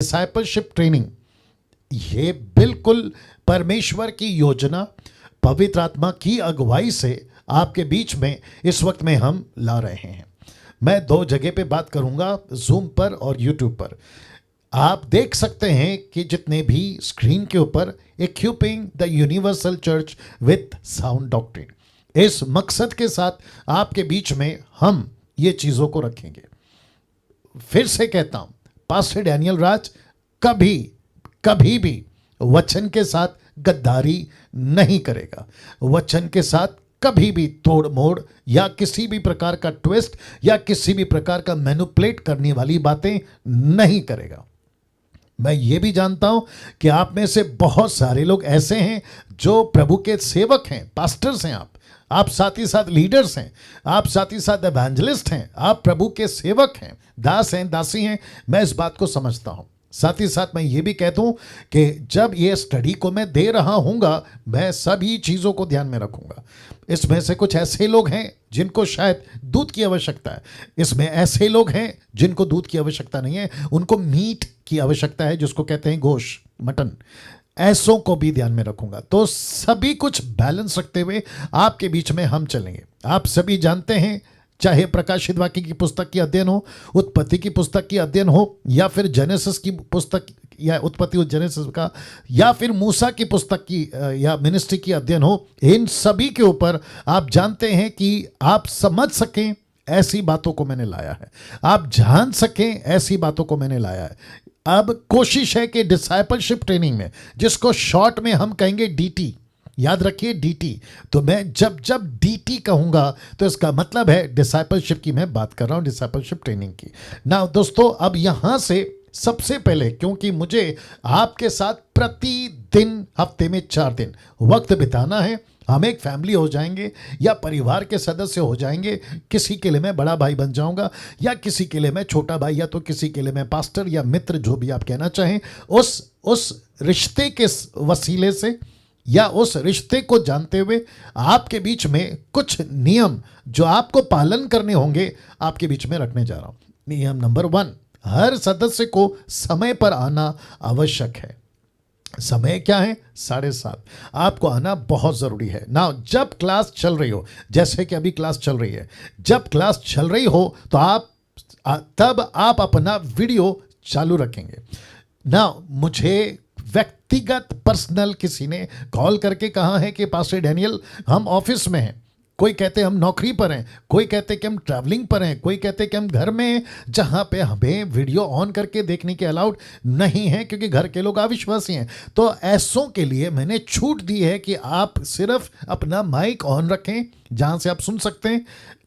Discipleship training, ये बिल्कुल परमेश्वर की योजना, पवित्र आत्मा की अगुवाई से आपके बीच में इस वक्त में हम ला रहे हैं। मैं 2 जगह पे बात करूंगा, जूम पर और यूट्यूब पर। आप देख सकते हैं कि जितने भी स्क्रीन के ऊपर equipping the universal church with sound doctrine, इस मकसद के साथ आपके बीच में हम ये चीज़ों को रखेंगे। फिर से कहता हूं, पास्टर डैनियल राज कभी भी वचन के साथ गद्दारी नहीं करेगा, वचन के साथ कभी भी तोड़ मोड़ या किसी भी प्रकार का ट्विस्ट या किसी भी प्रकार का मैनिपुलेट करने वाली बातें नहीं करेगा। मैं ये भी जानता हूं कि आप में से बहुत सारे लोग ऐसे हैं जो प्रभु के सेवक हैं, पास्टर्स हैं, आप साथ ही साथ लीडर्स हैं, आप साथ ही साथ एवेंजलिस्ट हैं, आप प्रभु के सेवक हैं, दास हैं, दासी हैं। मैं इस बात को समझता हूं। साथ ही साथ मैं ये भी कह दूं कि जब ये स्टडी को मैं दे रहा हूँगा, मैं सभी चीज़ों को ध्यान में रखूंगा। इसमें से कुछ ऐसे लोग हैं जिनको शायद दूध की आवश्यकता है, इसमें ऐसे लोग हैं जिनको दूध की आवश्यकता नहीं है, उनको मीट की आवश्यकता है, जिसको कहते हैं गोश्त, मटन। ऐसों को भी ध्यान में रखूंगा। तो सभी कुछ बैलेंस रखते हुए आपके बीच में हम चलेंगे। आप सभी जानते हैं, चाहे प्रकाशित वाक्य की पुस्तक की अध्ययन हो, उत्पत्ति की पुस्तक की अध्ययन हो, या फिर जेनेसिस की पुस्तक या उत्पत्ति जेनेसिस का, या फिर मूसा की पुस्तक की या मिनिस्ट्री की अध्ययन हो, इन सभी के ऊपर आप जानते हैं कि आप समझ सकें ऐसी बातों को मैंने लाया है, आप जान सकें ऐसी बातों को मैंने लाया है। अब कोशिश है कि डिसाइपलशिप ट्रेनिंग में, जिसको शॉर्ट में हम कहेंगे डीटी, याद रखिए डीटी, तो मैं जब डीटी कहूंगा तो इसका मतलब है डिसाइपलशिप की मैं बात कर रहा हूं, डिसाइपलशिप ट्रेनिंग की। ना दोस्तों, अब यहां से सबसे पहले, क्योंकि मुझे आपके साथ प्रतिदिन हफ्ते में 4 दिन वक्त बिताना है, हम एक फैमिली हो जाएंगे या परिवार के सदस्य हो जाएंगे। किसी के लिए मैं बड़ा भाई बन जाऊंगा, या किसी के लिए मैं छोटा भाई, या तो किसी के लिए मैं पास्टर या मित्र, जो भी आप कहना चाहें। उस रिश्ते के वसीले से या उस रिश्ते को जानते हुए आपके बीच में कुछ नियम जो आपको पालन करने होंगे आपके बीच में रखने जा रहा हूं। नियम नंबर 1, हर सदस्य को समय पर आना आवश्यक है। समय क्या है? 7:30। आपको आना बहुत ज़रूरी है ना। जब क्लास चल रही हो, जैसे कि अभी क्लास चल रही है, जब क्लास चल रही हो तो तब आप अपना वीडियो चालू रखेंगे ना। मुझे व्यक्तिगत पर्सनल किसी ने कॉल करके कहा है कि पास्टर डैनियल, हम ऑफिस में हैं, कोई कहते हम नौकरी पर हैं, कोई कहते कि हम ट्रैवलिंग पर हैं, कोई कहते कि हम घर में हैं, जहां पे हमें वीडियो ऑन करके देखने के अलाउड नहीं है क्योंकि घर के लोग अविश्वासी हैं। तो ऐसों के लिए मैंने छूट दी है कि आप सिर्फ अपना माइक ऑन रखें जहां से आप सुन सकते हैं,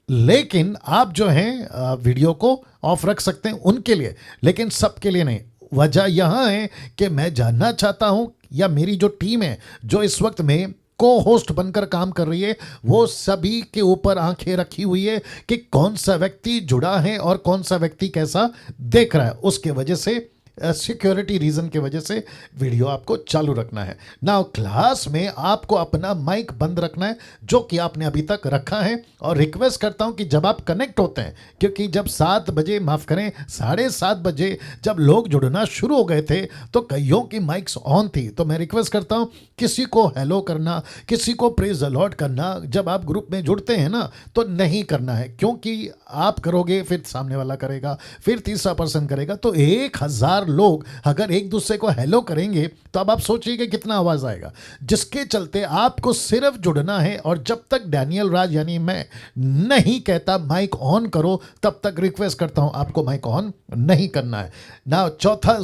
लेकिन आप जो हैं वीडियो को ऑफ रख सकते हैं उनके लिए, लेकिन सबके लिए नहीं। वजह यहां है कि मैं जानना चाहता हूं, या मेरी जो टीम है जो इस वक्त में को होस्ट बनकर काम कर रही है, वो सभी के ऊपर आंखें रखी हुई है कि कौन सा व्यक्ति जुड़ा है और कौन सा व्यक्ति कैसा देख रहा है। उसके वजह से सिक्योरिटी रीजन की वजह से वीडियो आपको चालू रखना है ना। क्लास में आपको अपना माइक बंद रखना है, जो कि आपने अभी तक रखा है। और रिक्वेस्ट करता हूं कि जब आप कनेक्ट होते हैं, क्योंकि जब 7 बजे, माफ करें 7:30 बजे जब लोग जुड़ना शुरू हो गए थे तो कईयों की माइक्स ऑन थी। तो मैं रिक्वेस्ट करता हूं किसी को हेलो करना, किसी को प्रेज द लॉर्ड करना, जब आप ग्रुप में जुड़ते हैं ना, तो नहीं करना है, क्योंकि आप करोगे फिर सामने वाला करेगा, फिर तीसरा पर्सन करेगा, तो 1000 लोग अगर एक दूसरे को हेलो करेंगे तो अब आप सोचिए कितना आवाज आएगा। जिसके चलते आपको सिर्फ जुड़ना है, और जब तक डैनियल राज यानी मैं नहीं कहता माइक ऑन करो, तब तक रिक्वेस्ट करता हूं आपको माइक ऑन नहीं करना है ना। चौथा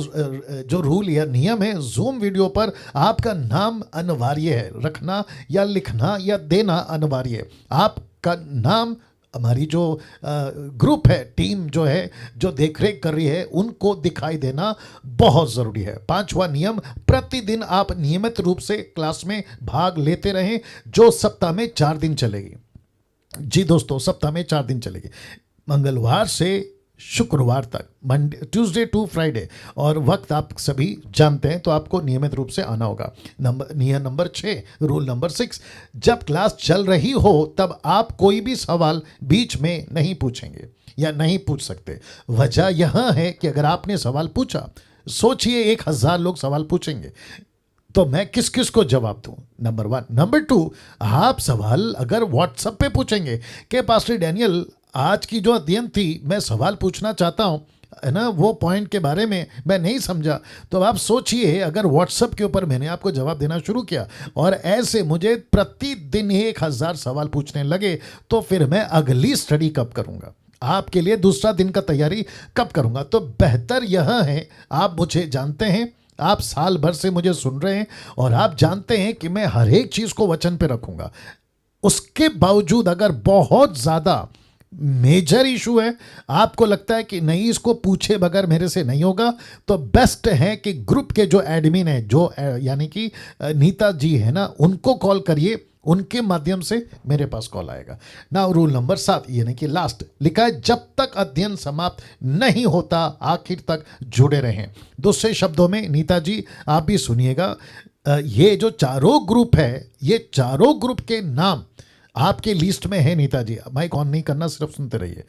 जो रूल या नियम है, जूम वीडियो पर आपका नाम अनिवार्य है, रखना या लिखना या देना अनिवार्य है। आपका नाम हमारी जो ग्रुप है, टीम जो है, जो देखरेख कर रही है, उनको दिखाई देना बहुत ज़रूरी है। 5वां नियम, प्रतिदिन आप नियमित रूप से क्लास में भाग लेते रहें, जो सप्ताह में 4 दिन चलेगी। जी दोस्तों, सप्ताह में 4 दिन चलेगी, मंगलवार से शुक्रवार तक, मंडे ट्यूसडे टू फ्राइडे, और वक्त आप सभी जानते हैं, तो आपको नियमित रूप से आना होगा। नियम नंबर 6, रूल नंबर 6, जब क्लास चल रही हो तब आप कोई भी सवाल बीच में नहीं पूछेंगे या नहीं पूछ सकते। वजह यह है कि अगर आपने सवाल पूछा, सोचिए 1000 लोग सवाल पूछेंगे तो मैं किस किस को जवाब दूं, नंबर 1। नंबर 2, आप सवाल अगर व्हाट्सएप पे पूछेंगे कि पास्टर डैनियल आज की जो अध्ययन थी मैं सवाल पूछना चाहता हूं, है ना, वो पॉइंट के बारे में मैं नहीं समझा, तो आप सोचिए अगर व्हाट्सएप के ऊपर मैंने आपको जवाब देना शुरू किया और ऐसे मुझे प्रतिदिन 1000 सवाल पूछने लगे, तो फिर मैं अगली स्टडी कब करूंगा, आपके लिए दूसरा दिन का तैयारी कब करूंगा। तो बेहतर यह है, आप मुझे जानते हैं, आप साल भर से मुझे सुन रहे हैं और आप जानते हैं कि मैं हर एक चीज को वचन पे रखूंगा। उसके बावजूद अगर बहुत ज्यादा मेजर इशू है, आपको लगता है कि नहीं इसको पूछे बगैर मेरे से नहीं होगा, तो बेस्ट है कि ग्रुप के जो एडमिन है, जो यानी कि नीता जी है ना, उनको कॉल करिए, उनके माध्यम से मेरे पास कॉल आएगा ना। रूल नंबर 7 यानी कि लास्ट लिखा है, जब तक अध्ययन समाप्त नहीं होता आखिर तक जुड़े रहें। दूसरे शब्दों में नीता जी आप भी सुनिएगा, ये जो चारों ग्रुप है, ये चारों ग्रुप के नाम आपके लिस्ट में है। नीता जी माइक ऑन नहीं करना, सिर्फ सुनते रहिए।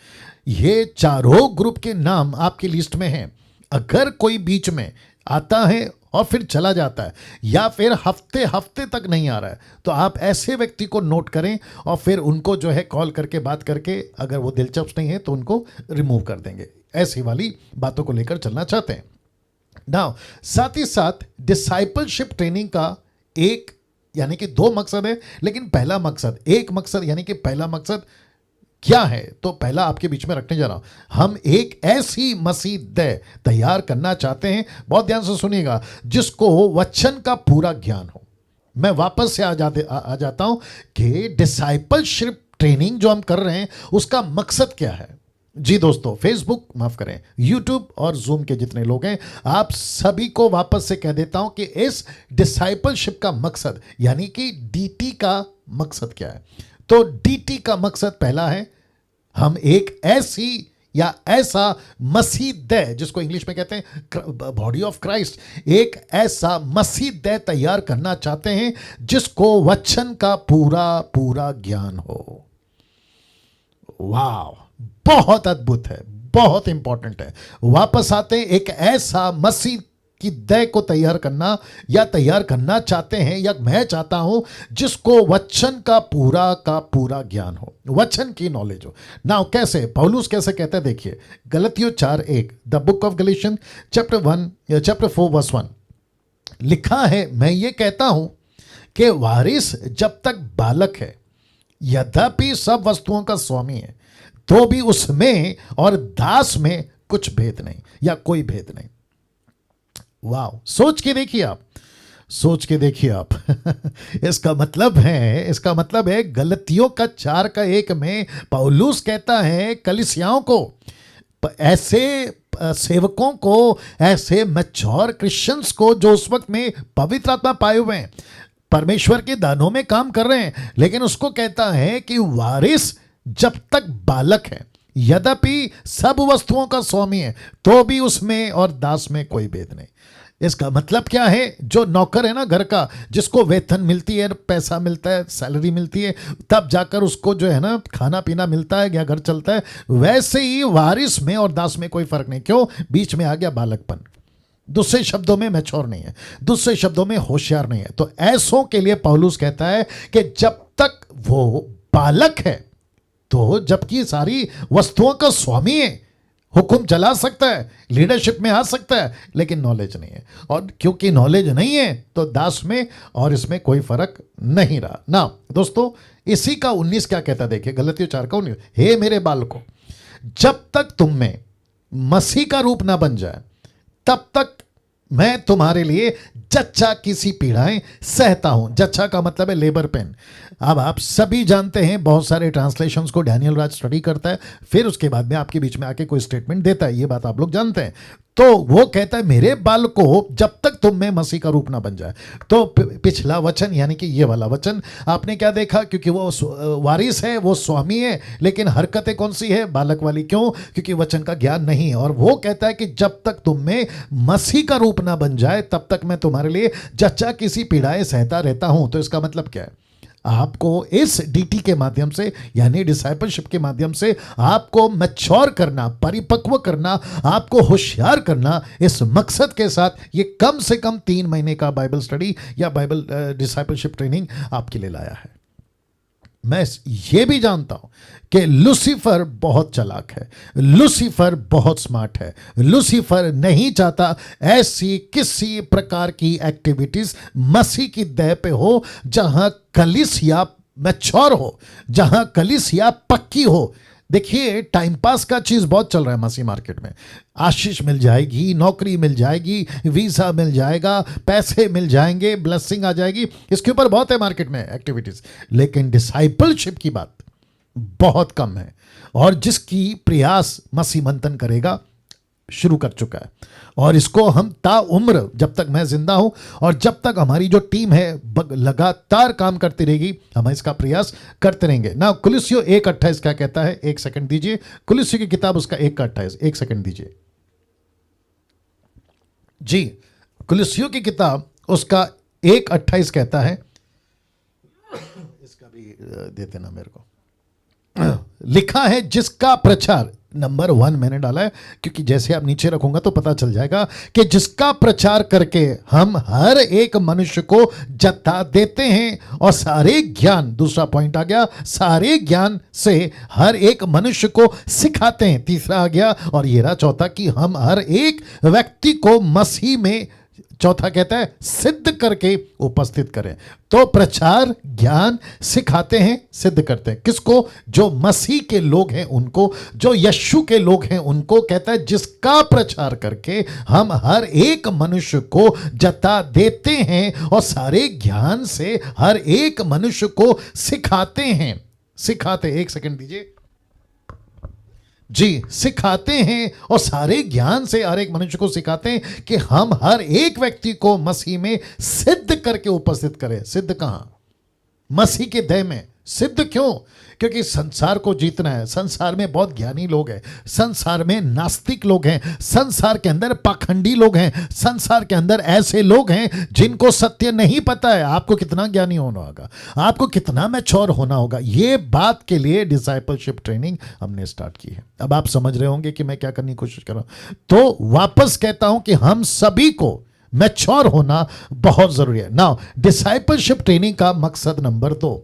ये चारों ग्रुप के नाम आपकी लिस्ट में हैं। अगर कोई बीच में आता है और फिर चला जाता है या फिर हफ्ते हफ्ते तक नहीं आ रहा है, तो आप ऐसे व्यक्ति को नोट करें और फिर उनको जो है कॉल करके बात करके, अगर वो दिलचस्प नहीं है तो उनको रिमूव कर देंगे। ऐसी वाली बातों को लेकर चलना चाहते हैं। नाउ साथ ही साथ डिसाइपलशिप ट्रेनिंग का एक यानी कि 2 मकसद है, लेकिन पहला मकसद, एक मकसद यानी कि पहला मकसद क्या है, तो पहला आपके बीच में रखने जा रहा हूं। हम एक ऐसी मसीह तैयार करना चाहते हैं, बहुत ध्यान से सुनिएगा, जिसको वचन का पूरा ज्ञान हो। मैं वापस से आ जाता हूं कि डिसाइपलशिप ट्रेनिंग जो हम कर रहे हैं उसका मकसद क्या है। जी दोस्तों, फेसबुक माफ करें, यूट्यूब और जूम के जितने लोग हैं, आप सभी को वापस से कह देता हूं कि इस डिसाइपलशिप का मकसद यानी कि डीटी का मकसद क्या है। तो डीटी का मकसद पहला है, हम एक ऐसी या ऐसा मसीह जिसको इंग्लिश में कहते हैं बॉडी ऑफ क्राइस्ट, एक ऐसा मसीह तैयार करना चाहते हैं जिसको वचन का पूरा पूरा ज्ञान हो। वाह, बहुत अद्भुत है, बहुत इंपॉर्टेंट है। वापस आते हैं, एक ऐसा मसीह की दय को तैयार करना या तैयार करना चाहते हैं, या मैं चाहता हूं जिसको वचन का पूरा ज्ञान हो, वचन की नॉलेज हो। नाउ कैसे, पौलुस कैसे कहता है, देखिए गलतियों 4:1, the book of Galatians chapter 4 verse 1 लिखा है, मैं ये कहता हूं कि वारिस जब तक बालक है, यद्यपि सब वस्तुओं का स्वामी है, तो भी उसमें और दास में कुछ भेद नहीं या कोई भेद नहीं। वाह, सोच के देखिए आप, सोच के देखिए आप इसका मतलब है गलतियों का 4:1 में पौलुस कहता है कलीसियाओं को, ऐसे सेवकों को, ऐसे मैच्योर क्रिश्चियंस को जो उस वक्त में पवित्र आत्मा पाए हुए हैं, परमेश्वर के दानों में काम कर रहे हैं, लेकिन उसको कहता है कि वारिस जब तक बालक है, यद्यपि सब वस्तुओं का स्वामी है, तो भी उसमें और दास में कोई भेद नहीं। इसका मतलब क्या है, जो नौकर है ना घर का, जिसको वेतन मिलती है, पैसा मिलता है, सैलरी मिलती है, तब जाकर उसको जो है ना खाना पीना मिलता है या घर चलता है, वैसे ही वारिस में और दास में कोई फर्क नहीं। क्यों? बीच में आ गया बालकपन। दूसरे शब्दों में मैच्योर नहीं है, दूसरे शब्दों में होशियार नहीं है। तो ऐसों के लिए पौलुस कहता है कि जब तक वो बालक है, तो जबकि सारी वस्तुओं का स्वामी है, हुक्म चला सकता है, लीडरशिप में आ सकता है, लेकिन नॉलेज नहीं है, और क्योंकि नॉलेज नहीं है तो दास में और इसमें कोई फर्क नहीं रहा ना। दोस्तों, इसी का 19 क्या कहता है, देखिए गलतियों 4:19, हे मेरे बालकों, जब तक तुम में मसीह का रूप ना बन जाए, तब तक मैं तुम्हारे लिए जच्चा की सी पीड़ाएं सहता हूं। जच्चा का मतलब है लेबर पेन। अब आप सभी जानते हैं, बहुत सारे ट्रांसलेशंस को डैनियल राज स्टडी करता है, फिर उसके बाद में आपके बीच में आके कोई स्टेटमेंट देता है, ये बात आप लोग जानते हैं। तो वो कहता है मेरे बालकों, जब तक तुम में मसीह का रूप ना बन जाए। तो पिछला वचन यानी कि ये वाला वचन आपने क्या देखा, क्योंकि वो वारिस है, वो स्वामी है, लेकिन हरकतें कौन सी है, बालक वाली। क्यों? क्योंकि वचन का ज्ञान नहीं है। और वो कहता है कि जब तक तुम में मसीह का रूप ना बन जाए, तब तक मैं तुम्हारे लिए जच्चा किसी पीड़ाएं सहता रहता हूं। तो इसका मतलब क्या है? आपको इस डीटी के माध्यम से यानी डिसाइपलशिप के माध्यम से आपको मैच्योर करना, परिपक्व करना, आपको होशियार करना, इस मकसद के साथ ये कम से कम 3 महीने का बाइबल स्टडी या बाइबल डिसाइपलशिप ट्रेनिंग आपके लिए लाया है। मैं ये भी जानता हूं कि लूसीफर बहुत चालाक है, लूसीफर बहुत स्मार्ट है। लूसीफर नहीं चाहता ऐसी किसी प्रकार की एक्टिविटीज मसीह की दया पे हो जहां कलीसिया मैच्योर हो, जहां कलीसिया पक्की हो। देखिए, टाइम पास का चीज बहुत चल रहा है मसीह मार्केट में। आशीष मिल जाएगी, नौकरी मिल जाएगी, वीजा मिल जाएगा, पैसे मिल जाएंगे, ब्लेसिंग आ जाएगी, इसके ऊपर बहुत है मार्केट में एक्टिविटीज। लेकिन डिसाइपलशिप की बात बहुत कम है, और जिसकी प्रयास मसीह मंथन करेगा शुरू कर चुका है, और इसको हम ताउम्र, जब तक मैं जिंदा हूं और जब तक हमारी जो टीम है लगातार काम करती रहेगी, हम इसका प्रयास करते रहेंगे ना। कुलुस्सियों 1:28 क्या कहता है? 1 सेकंड दीजिए। कुलुस्सियों की किताब उसका 1:28, 1 सेकंड दीजिए जी। कुलुस्सियों की किताब उसका 1:28 कहता है, इसका भी देते ना मेरे को। लिखा है जिसका प्रचार, नंबर 1 मैंने डाला है क्योंकि जैसे आप नीचे रखूंगा तो पता चल जाएगा कि जिसका प्रचार करके हम हर एक मनुष्य को जता देते हैं और सारे ज्ञान, दूसरा पॉइंट आ गया, सारे ज्ञान से हर एक मनुष्य को सिखाते हैं, तीसरा आ गया, और ये रहा चौथा कि हम हर एक व्यक्ति को मसीह में, चौथा कहता है, सिद्ध करके उपस्थित करें। तो प्रचार, ज्ञान सिखाते हैं, सिद्ध करते हैं। किसको? जो मसीह के लोग हैं उनको, जो यीशु के लोग हैं उनको। कहता है जिसका प्रचार करके हम हर एक मनुष्य को जता देते हैं और सारे ज्ञान से हर एक मनुष्य को सिखाते हैं। सिखाते, 1 सेकंड दीजिए जी। सिखाते हैं और सारे ज्ञान से हर एक मनुष्य को सिखाते हैं कि हम हर एक व्यक्ति को मसीह में सिद्ध करके उपस्थित करें। सिद्ध कहां? मसीह के दया में। सिद्ध क्यों? क्योंकि संसार को जीतना है। संसार में बहुत ज्ञानी लोग हैं, संसार में नास्तिक लोग हैं, संसार के अंदर पाखंडी लोग हैं, संसार के अंदर ऐसे लोग हैं जिनको सत्य नहीं पता है। आपको कितना ज्ञानी होना होगा, आपको कितना मैच्योर होना होगा, ये बात के लिए डिसाइपलशिप ट्रेनिंग हमने स्टार्ट की है। अब आप समझ रहे होंगे कि मैं क्या करने की कोशिश कर रहा हूं। तो वापस कहता हूं कि हम सभी को मैच्योर होना बहुत जरूरी है। नाउ डिसाइपलशिप ट्रेनिंग का मकसद नंबर 2,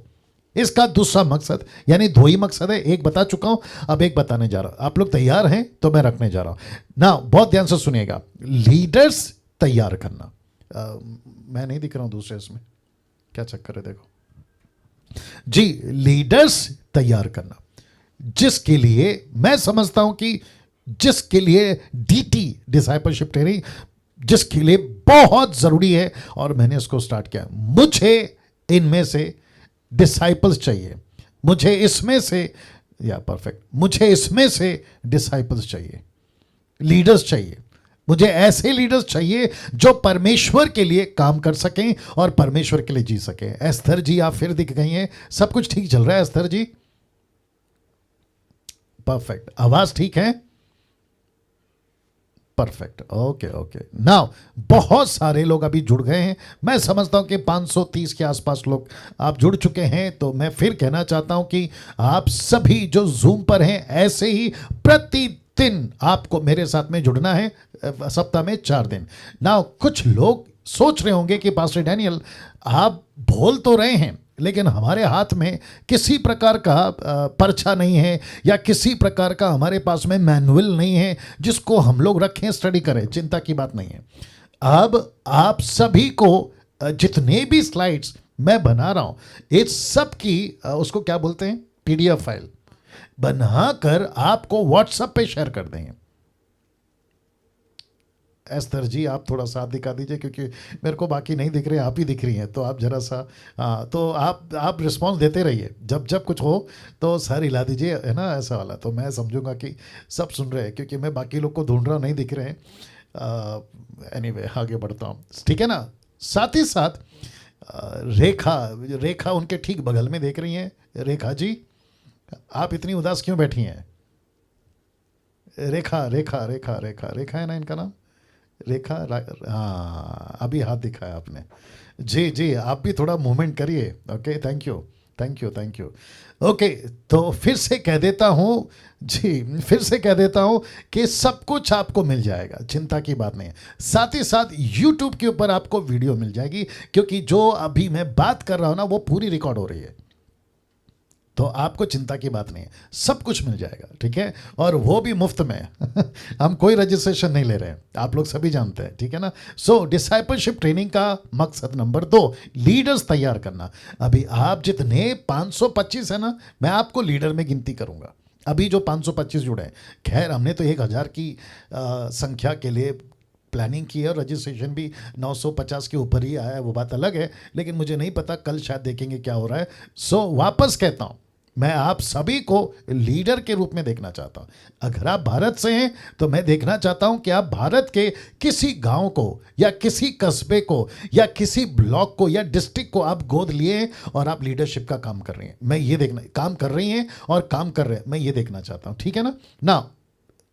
इसका दूसरा मकसद, यानी 2 ही मकसद है, एक बता चुका हूं, अब एक बताने जा रहा हूं। आप लोग तैयार हैं तो मैं रखने जा रहा हूं ना। बहुत ध्यान से सुनिएगा। लीडर्स तैयार करना। मैं नहीं दिख रहा हूं दूसरे, इसमें क्या चक्कर है देखो जी। लीडर्स तैयार करना, जिसके लिए मैं समझता हूं कि जिसके लिए डीटी, डिसाइपलशिप ट्रेनिंग, जिसके लिए बहुत जरूरी है, और मैंने इसको स्टार्ट किया। मुझे इनमें से डिसाइपल्स चाहिए, मुझे इसमें से, या परफेक्ट, मुझे इसमें से डिसाइपल्स चाहिए, लीडर्स चाहिए। मुझे ऐसे लीडर्स चाहिए जो परमेश्वर के लिए काम कर सकें और परमेश्वर के लिए जी सकें। एस्थर जी आप फिर दिख गई हैं। सब कुछ ठीक चल रहा है एस्थर जी? परफेक्ट, आवाज ठीक है? Perfect, okay okay. नाउ बहुत सारे लोग अभी जुड़ गए हैं, मैं समझता हूं कि 530 के आसपास लोग आप जुड़ चुके हैं। तो मैं फिर कहना चाहता हूं कि आप सभी जो जूम पर हैं, ऐसे ही प्रतिदिन आपको मेरे साथ में जुड़ना है, सप्ताह में 4 दिन। नाउ कुछ लोग सोच रहे होंगे कि पास्टर डैनियल आप बोल तो रहे हैं, लेकिन हमारे हाथ में किसी प्रकार का पर्चा नहीं है, या किसी प्रकार का हमारे पास में मैनुअल नहीं है जिसको हम लोग रखें, स्टडी करें। चिंता की बात नहीं है। अब आप सभी को जितने भी स्लाइड्स मैं बना रहा हूं, इस सब की उसको क्या बोलते हैं, PDF फाइल बनाकर आपको व्हाट्सएप पे शेयर कर देंगे। एस्थर जी आप थोड़ा साथ दिखा दीजिए, क्योंकि मेरे को बाकी नहीं दिख रहे, आप ही दिख रही हैं, तो आप जरा सा तो आप रिस्पांस देते रहिए। जब जब कुछ हो तो सर हिला दीजिए, है ना, ऐसा वाला, तो मैं समझूंगा कि सब सुन रहे हैं, क्योंकि मैं बाकी लोग को ढूंढ रहा, नहीं दिख रहे हैं। एनीवे आगे बढ़ता हूँ, ठीक है ना। साथ ही साथ रेखा उनके ठीक बगल में देख रही हैं। रेखा जी आप इतनी उदास क्यों बैठी हैं? रेखा है ना इनका नाम? रेखा हाँ, अभी हाथ दिखाया आपने। जी जी, आप भी थोड़ा मूवमेंट करिए। Okay, thank you, thank you, thank you. Okay, तो फिर से कह देता हूँ, जी फिर से कह देता हूँ कि सब कुछ आपको मिल जाएगा, चिंता की बात नहीं है। साथ ही साथ यूट्यूब के ऊपर आपको वीडियो मिल जाएगी, क्योंकि जो अभी मैं बात कर रहा हूँ ना वो पूरी रिकॉर्ड हो रही है, तो आपको चिंता की बात नहीं है, सब कुछ मिल जाएगा, ठीक है, और वो भी मुफ्त में। हम कोई रजिस्ट्रेशन नहीं ले रहे हैं, आप लोग सभी जानते हैं, ठीक है ना। सो डिसाइपलशिप ट्रेनिंग का मकसद नंबर 2, लीडर्स तैयार करना। अभी आप जितने 525 है ना, मैं आपको लीडर में गिनती करूंगा। अभी जो 525 जुड़े हैं, खैर हमने तो 1000 की संख्या के लिए प्लानिंग की है, और रजिस्ट्रेशन भी 950 के ऊपर ही आया है, वो बात अलग है, लेकिन मुझे नहीं पता, कल शायद देखेंगे क्या हो रहा है। सो वापस कहता हूं, मैं आप सभी को लीडर के रूप में देखना चाहता हूं। अगर आप भारत से हैं तो मैं देखना चाहता हूं कि आप भारत के किसी गांव को या किसी कस्बे को या किसी ब्लॉक को या डिस्ट्रिक्ट को आप गोद लिए और आप लीडरशिप का काम कर रही हैं। मैं ये देखना, काम कर रही हैं और काम कर रहे हैं, मैं ये देखना चाहता हूं, ठीक है ना। ना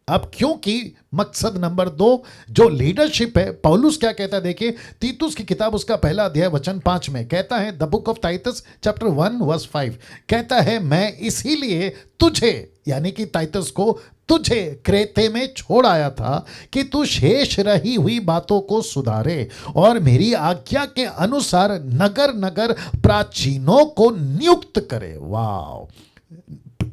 अब क्योंकि मकसद नंबर 2 जो लीडरशिप है, पौलुस क्या कहता है, देखिए तीतुस की किताब उसका पहला अध्याय वचन 5 में कहता है, the book of Titus chapter 1 verse 5 कहता है, मैं इसीलिए तुझे, यानी कि टाइटस को, तुझे क्रेते में छोड़ आया था कि तू शेष रही हुई बातों को सुधारे और मेरी आज्ञा के अनुसार नगर नगर प्राचीनों को नियुक्त करे। वाह,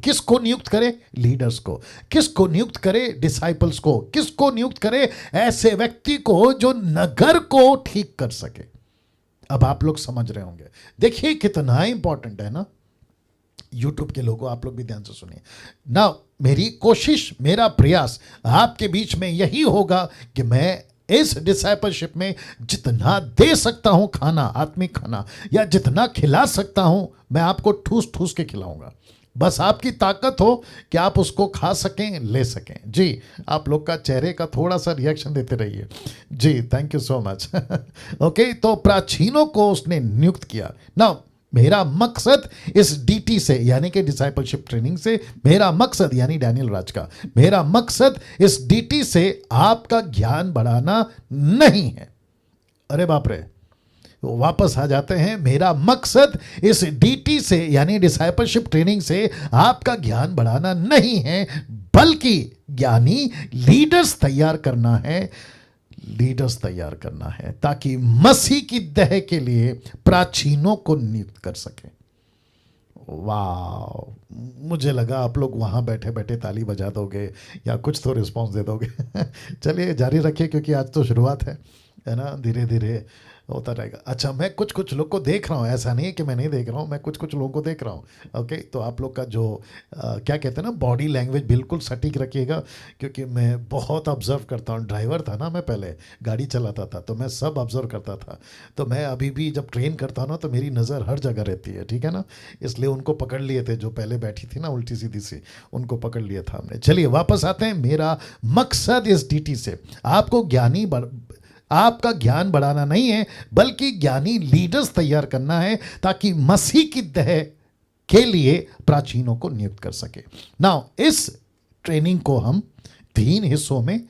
किसको नियुक्त करे? लीडर्स को। किसको नियुक्त करे? डिसाइपल्स को। किसको नियुक्त करे? ऐसे व्यक्ति को जो नगर को ठीक कर सके। अब आप लोग समझ रहे होंगे, देखिए कितना इंपॉर्टेंट है ना। यूट्यूब के लोगों, आप लोग भी ध्यान से सुनिए ना। मेरी कोशिश, मेरा प्रयास आपके बीच में यही होगा कि मैं इस डिसाइपलशिप में जितना दे सकता हूं खाना, आत्मिक खाना, या जितना खिला सकता हूं, मैं आपको ठूस ठूस के खिलाऊंगा। बस आपकी ताकत हो कि आप उसको खा सकें, ले सकें। जी, आप लोग का चेहरे का थोड़ा सा रिएक्शन देते रहिए। जी, thank you so much. Okay, तो प्राचीनों को उसने नियुक्त किया ना। मेरा मकसद इस डीटी से, यानी कि डिसाइपलशिप ट्रेनिंग से, मेरा मकसद, यानी डैनियल राज का, मेरा मकसद इस डीटी से आपका ज्ञान बढ़ाना नहीं है। अरे बाप रे, वापस आ जाते हैं। मेरा मकसद इस डीटी से, यानी डिसाइपलशिप ट्रेनिंग से आपका ज्ञान बढ़ाना नहीं है, बल्कि ज्ञानी लीडर्स तैयार करना है। लीडर्स तैयार करना है ताकि मसीह की देह के लिए प्राचीनों को नियुक्त कर सके। वाह, मुझे लगा आप लोग वहां बैठे बैठे ताली बजा दोगे या कुछ तो रिस्पांस दे दोगे। चलिए जारी रखिए, क्योंकि आज तो शुरुआत है ना, धीरे धीरे होता रहेगा। अच्छा, मैं कुछ कुछ लोग को देख रहा हूँ, ऐसा नहीं है कि मैं नहीं देख रहा हूँ, मैं कुछ कुछ लोगों को देख रहा हूँ। ओके, तो आप लोग का जो क्या कहते हैं ना, बॉडी लैंग्वेज बिल्कुल सटीक रखिएगा, क्योंकि मैं बहुत ऑब्जर्व करता हूँ। ड्राइवर था ना मैं, पहले गाड़ी चलाता था, तो मैं सब ऑब्जर्व करता था। तो मैं अभी भी जब ट्रेन करता हूँ ना, तो मेरी नज़र हर जगह रहती है, ठीक है ना। इसलिए उनको पकड़ लिए थे, जो पहले बैठी थी ना उल्टी सीधी सी, उनको पकड़ लिया था हमने। चलिए वापस आते हैं। मेरा मकसद इस डीटी से आपको आपका ज्ञान बढ़ाना नहीं है, बल्कि ज्ञानी लीडर्स तैयार करना है, ताकि मसीह की देह के लिए प्राचीनों को नियुक्त कर सके। नाउ इस ट्रेनिंग को हम 3 हिस्सों में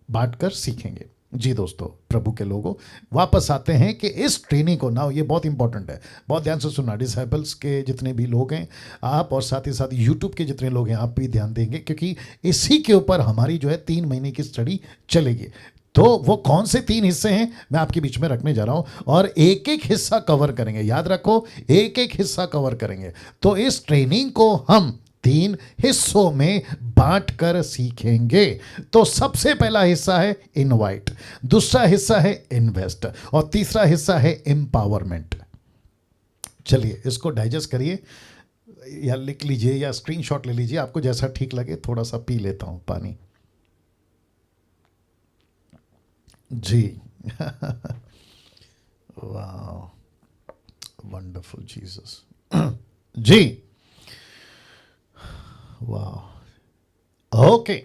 बांटकर सीखेंगे। जी दोस्तों, प्रभु के लोगों, वापस आते हैं कि इस ट्रेनिंग को, नाउ ये बहुत इंपॉर्टेंट है, बहुत ध्यान से सुनना। डिसाइपल्स के जितने भी लोग हैं आप, और साथ ही साथ यूट्यूब के जितने लोग हैं आप भी ध्यान देंगे, क्योंकि इसी के ऊपर हमारी जो है 3 महीने की स्टडी चलेगी। तो वो कौन से 3 हिस्से हैं मैं आपके बीच में रखने जा रहा हूं, और एक एक हिस्सा कवर करेंगे। याद रखो, एक एक हिस्सा कवर करेंगे। तो इस ट्रेनिंग को हम 3 हिस्सों में बांट कर सीखेंगे। तो सबसे पहला हिस्सा है इनवाइट, दूसरा हिस्सा है इन्वेस्ट, और तीसरा हिस्सा है एम्पावरमेंट। चलिए इसको डाइजेस्ट करिए, या लिख लीजिए या स्क्रीनशॉट ले लीजिए, आपको जैसा ठीक लगे। थोड़ा सा पी लेता हूं पानी। जी। वाह, वंडरफुल जीसस। जी, वाह, ओके।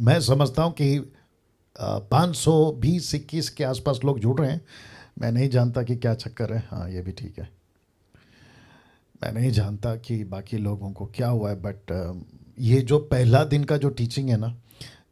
मैं समझता हूं कि 520-21 के आसपास लोग जुड़ रहे हैं। मैं नहीं जानता कि क्या चक्कर है। हाँ, ये भी ठीक है। मैं नहीं जानता कि बाकी लोगों को क्या हुआ है, बट ये जो पहला दिन का जो टीचिंग है ना,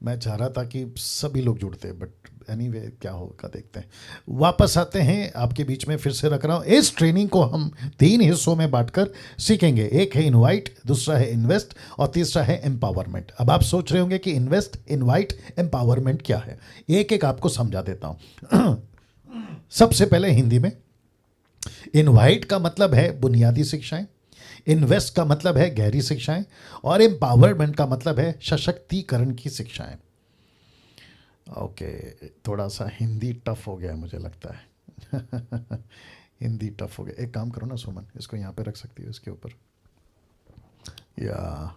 मैं चाह रहा था कि सभी लोग जुड़ते, बट एनीवे क्या होगा देखते हैं। वापस आते हैं आपके बीच में, फिर से रख रहा हूँ। इस ट्रेनिंग को हम 3 हिस्सों में बांटकर सीखेंगे। एक है इनवाइट, दूसरा है इन्वेस्ट और तीसरा है एम्पावरमेंट। अब आप सोच रहे होंगे कि इन्वेस्ट, इनवाइट, एम्पावरमेंट क्या है। एक एक आपको समझा देता हूँ। सबसे पहले हिंदी में, इनवाइट का मतलब है बुनियादी शिक्षाएं, इन्वेस्ट का मतलब है गहरी शिक्षाएं और एम्पावरमेंट का मतलब है सशक्तिकरण की शिक्षाएं। ओके, थोड़ा सा हिंदी टफ हो गया है मुझे लगता है। हिंदी टफ हो गया। एक काम करो ना सुमन, इसको यहाँ पे रख सकती हो इसके ऊपर, या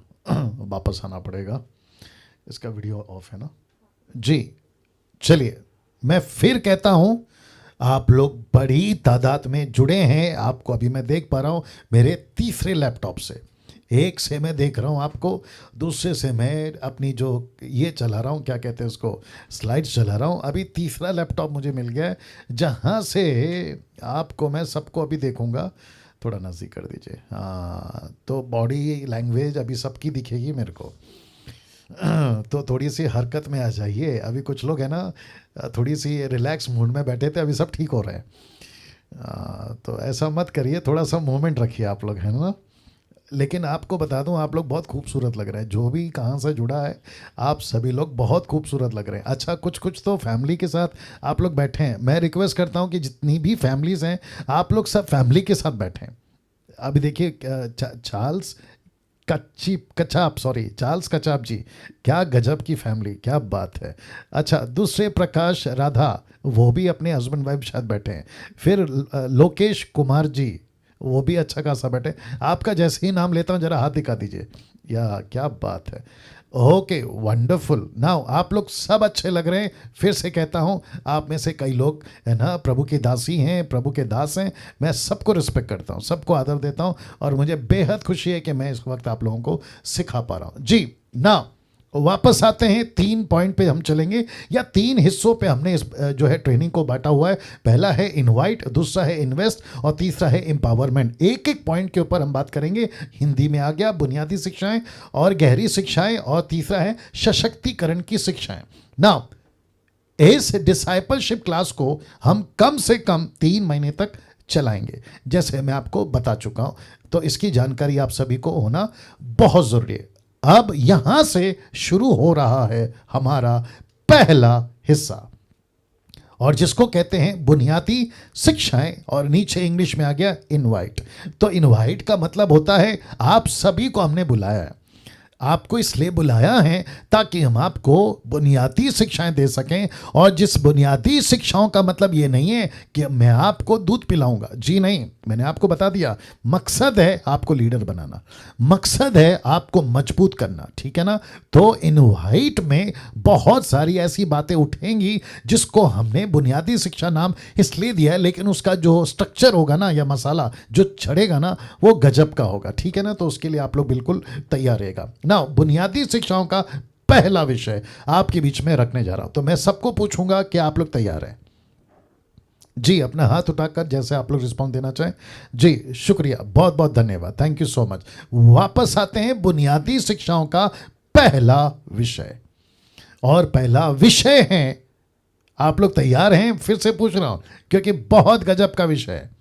वापस आना पड़ेगा, इसका वीडियो ऑफ है ना जी। चलिए मैं फिर कहता हूँ, आप लोग बड़ी तादाद में जुड़े हैं। आपको अभी मैं देख पा रहा हूँ मेरे तीसरे लैपटॉप से, एक से मैं देख रहा हूँ आपको, दूसरे से मैं अपनी जो ये चला रहा हूँ, क्या कहते हैं उसको, स्लाइड्स चला रहा हूँ। अभी तीसरा लैपटॉप मुझे मिल गया है जहाँ से आपको मैं सबको अभी देखूँगा। थोड़ा नज़दीक कर दीजिए, हाँ, तो बॉडी लैंग्वेज अभी सबकी दिखेगी मेरे को। तो थोड़ी सी हरकत में आ जाइए। अभी कुछ लोग हैं ना थोड़ी सी रिलैक्स मूड में बैठे थे, अभी सब ठीक हो रहे हैं। तो ऐसा मत करिए, थोड़ा सा मूवमेंट रखिए आप लोग, है ना। लेकिन आपको बता दूं, आप लोग बहुत खूबसूरत लग रहे हैं। जो भी कहाँ से जुड़ा है, आप सभी लोग बहुत खूबसूरत लग रहे हैं। अच्छा, कुछ कुछ तो फैमिली के साथ आप लोग बैठे हैं। मैं रिक्वेस्ट करता हूं कि जितनी भी फैमिलीज़ हैं, आप लोग सब फैमिली के साथ बैठें। अभी देखिए चार्ल्स चार्ल्स कचाप जी, क्या गजब की फैमिली, क्या बात है। अच्छा, दूसरे प्रकाश राधा, वो भी अपने हस्बैंड वाइफ साथ बैठे हैं। फिर लोकेश कुमार जी, वो भी अच्छा खासा बैठे। आपका जैसे ही नाम लेता हूँ जरा हाथ दिखा दीजिए, या क्या बात है। Okay, wonderful. नाउ आप लोग सब अच्छे लग रहे हैं। फिर से कहता हूँ, आप में से कई लोग है ना प्रभु के दासी हैं, प्रभु के दास हैं। मैं सबको रिस्पेक्ट करता हूँ, सबको आदर देता हूँ और मुझे बेहद खुशी है कि मैं इस वक्त आप लोगों को सिखा पा रहा हूँ जी। नाउ वापस आते हैं, 3 पॉइंट पे हम चलेंगे, या 3 हिस्सों पे हमने इस जो है ट्रेनिंग को बांटा हुआ है। पहला है इनवाइट, दूसरा है इन्वेस्ट और तीसरा है एम्पावरमेंट। एक एक पॉइंट के ऊपर हम बात करेंगे। हिंदी में आ गया बुनियादी शिक्षाएं और गहरी शिक्षाएं, और तीसरा है सशक्तिकरण की शिक्षाएं। नाउ इस डिसाइपलशिप क्लास को हम कम से कम 3 महीने तक चलाएंगे, जैसे मैं आपको बता चुका हूं। तो इसकी जानकारी आप सभी को होना बहुत जरूरी है। अब यहां से शुरू हो रहा है हमारा पहला हिस्सा, और जिसको कहते हैं बुनियादी शिक्षाएं, और नीचे इंग्लिश में आ गया इनवाइट। तो इनवाइट का मतलब होता है आप सभी को हमने बुलाया है। आपको इसलिए बुलाया है ताकि हम आपको बुनियादी शिक्षाएं दे सकें। और जिस बुनियादी शिक्षाओं का मतलब ये नहीं है कि मैं आपको दूध पिलाऊंगा, जी नहीं। मैंने आपको बता दिया, मकसद है आपको लीडर बनाना, मकसद है आपको मजबूत करना, ठीक है ना। तो इनवाइट में बहुत सारी ऐसी बातें उठेंगी जिसको हमने बुनियादी शिक्षा नाम इसलिए दिया है, लेकिन उसका जो स्ट्रक्चर होगा ना, या मसाला जो चढ़ेगा ना, वो गजब का होगा, ठीक है ना। तो उसके लिए आप लोग बिल्कुल तैयार रहेगा ना। बुनियादी शिक्षाओं का पहला विषय आपके बीच में रखने जा रहा हूं। तो मैं सबको पूछूंगा कि आप लोग तैयार हैं जी। अपना हाथ उठाकर जैसे आप लोग रिस्पॉन्स देना चाहें जी। शुक्रिया, बहुत बहुत धन्यवाद, थैंक यू सो मच। वापस आते हैं बुनियादी शिक्षाओं का पहला विषय, और पहला विषय है, आप लोग तैयार हैं? फिर से पूछ रहा हूं क्योंकि बहुत गजब का विषय है।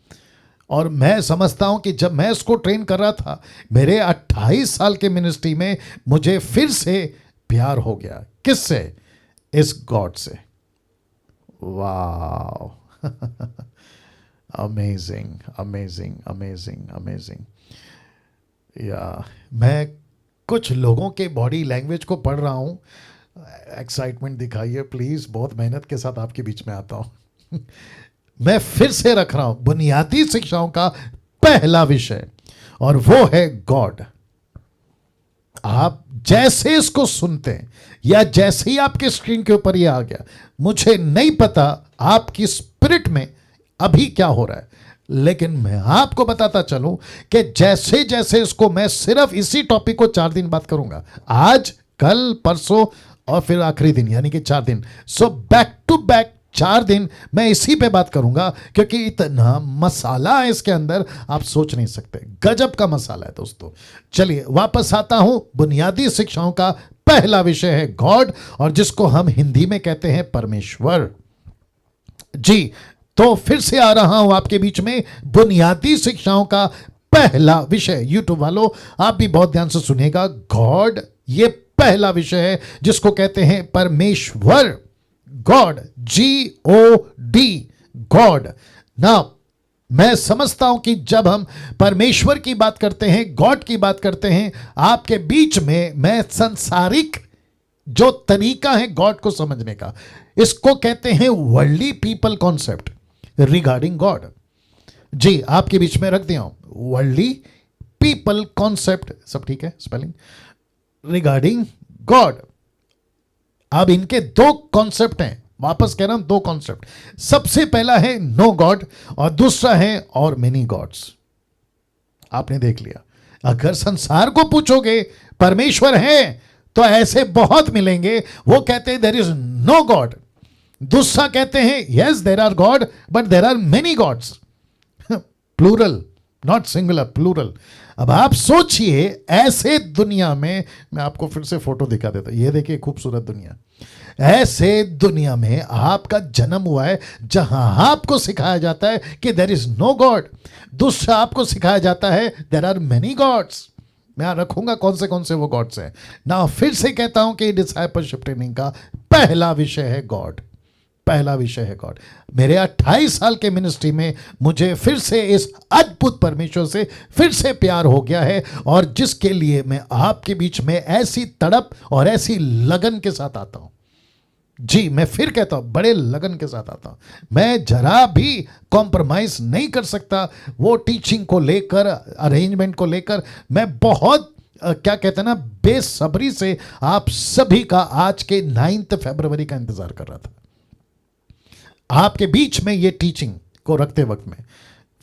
और मैं समझता हूं कि जब मैं इसको ट्रेन कर रहा था, मेरे 28 साल के मिनिस्ट्री में, मुझे फिर से प्यार हो गया। किससे? इस गॉड से। वाह, अमेजिंग अमेजिंग अमेजिंग अमेजिंग। या मैं कुछ लोगों के बॉडी लैंग्वेज को पढ़ रहा हूं। एक्साइटमेंट दिखाइए प्लीज, बहुत मेहनत के साथ आपके बीच में आता हूं। मैं फिर से रख रहा हूं बुनियादी शिक्षाओं का पहला विषय, और वो है गॉड। आप जैसे इसको सुनते हैं, या जैसे ही आपके स्क्रीन के ऊपर ये आ गया, मुझे नहीं पता आपकी स्पिरिट में अभी क्या हो रहा है, लेकिन मैं आपको बताता चलूं कि जैसे जैसे इसको, मैं सिर्फ इसी टॉपिक को 4 दिन बाद करूंगा, आज, कल, परसों और फिर आखिरी दिन, यानी कि 4 दिन। सो बैक टू बैक 4 दिन मैं इसी पे बात करूंगा, क्योंकि इतना मसाला है इसके अंदर, आप सोच नहीं सकते। गजब का मसाला है दोस्तों। चलिए वापस आता हूं बुनियादी शिक्षाओं का पहला विषय है गॉड, और जिसको हम हिंदी में कहते हैं परमेश्वर। जी, तो फिर से आ रहा हूं आपके बीच में बुनियादी शिक्षाओं का पहला विषय। यूट्यूब वालों, आप भी बहुत ध्यान से सुनिएगा। गॉड, ये पहला विषय है जिसको कहते हैं परमेश्वर। God, GOD, God. ना, मैं समझता हूं कि जब हम परमेश्वर की बात करते हैं, गॉड की बात करते हैं, आपके बीच में मैं सांसारिक जो तरीका है गॉड को समझने का, इसको कहते हैं worldly people concept regarding God. जी, आपके बीच में रख दिया हूं, वर्ल्डली पीपल कॉन्सेप्ट, सब ठीक है स्पेलिंग, रिगार्डिंग गॉड। अब इनके दो कॉन्सेप्ट हैं, वापस कह रहा हूं, दो कॉन्सेप्ट। सबसे पहला है नो गॉड और दूसरा है और मेनी गॉड्स। आपने देख लिया, अगर संसार को पूछोगे परमेश्वर है तो ऐसे बहुत मिलेंगे, वो कहते हैं देयर इज नो गॉड। दूसरा कहते हैं yes there are God but there are many gods, plural, not singular, plural. अब आप सोचिए, ऐसे दुनिया में, मैं आपको फिर से फोटो दिखा देता हूं, ये देखिए खूबसूरत दुनिया। ऐसे दुनिया में आपका जन्म हुआ है जहां आपको सिखाया जाता है कि देयर इज नो गॉड, दूसरा आपको सिखाया जाता है देयर आर मेनी गॉड्स। मैं रखूंगा कौन से वो गॉड्स हैं ना। फिर से कहता हूं कि डिसाइपलशिप ट्रेनिंग का पहला विषय है गॉड, पहला विषय है गॉड। मेरे 28 साल के मिनिस्ट्री में मुझे फिर से इस अद्भुत परमेश्वर से फिर से प्यार हो गया है, और जिसके लिए मैं आपके बीच में ऐसी तड़प और ऐसी लगन के साथ आता हूं। जी, मैं फिर कहता हूं, बड़े लगन के साथ आता हूं। मैं जरा भी कॉम्प्रोमाइज नहीं कर सकता वो टीचिंग को लेकर, अरेंजमेंट को लेकर। मैं बहुत क्या कहते हैं ना, बेसब्री से आप सभी का आज के 9 फरवरी का इंतजार कर रहा था। आपके बीच में ये टीचिंग को रखते वक्त में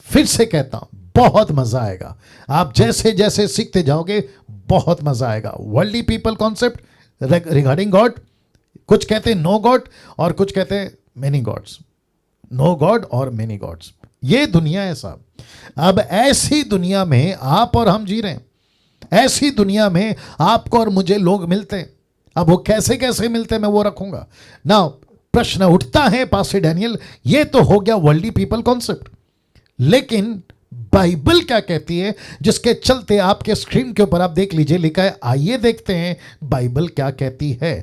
फिर से कहता हूं, बहुत मजा आएगा। आप जैसे जैसे सीखते जाओगे बहुत मजा आएगा। Worldly people concept regarding God, कुछ कहते हैं नो गॉड और कुछ कहते हैं मेनी गॉड्स। नो गॉड और मेनी गॉड्स, ये दुनिया है साहब। अब ऐसी दुनिया में आप और हम जी रहे हैं, ऐसी दुनिया में आपको और मुझे लोग मिलते हैं। अब वो कैसे कैसे मिलते हैं मैं वो रखूंगा ना। प्रश्न उठता है पास्टर डैनियल, ये तो हो गया वर्ल्डली पीपल कॉन्सेप्ट, लेकिन बाइबल क्या कहती है, जिसके चलते आपके स्क्रीन के ऊपर आप देख लीजिए, लिखा है, आइए देखते हैं बाइबल क्या कहती है।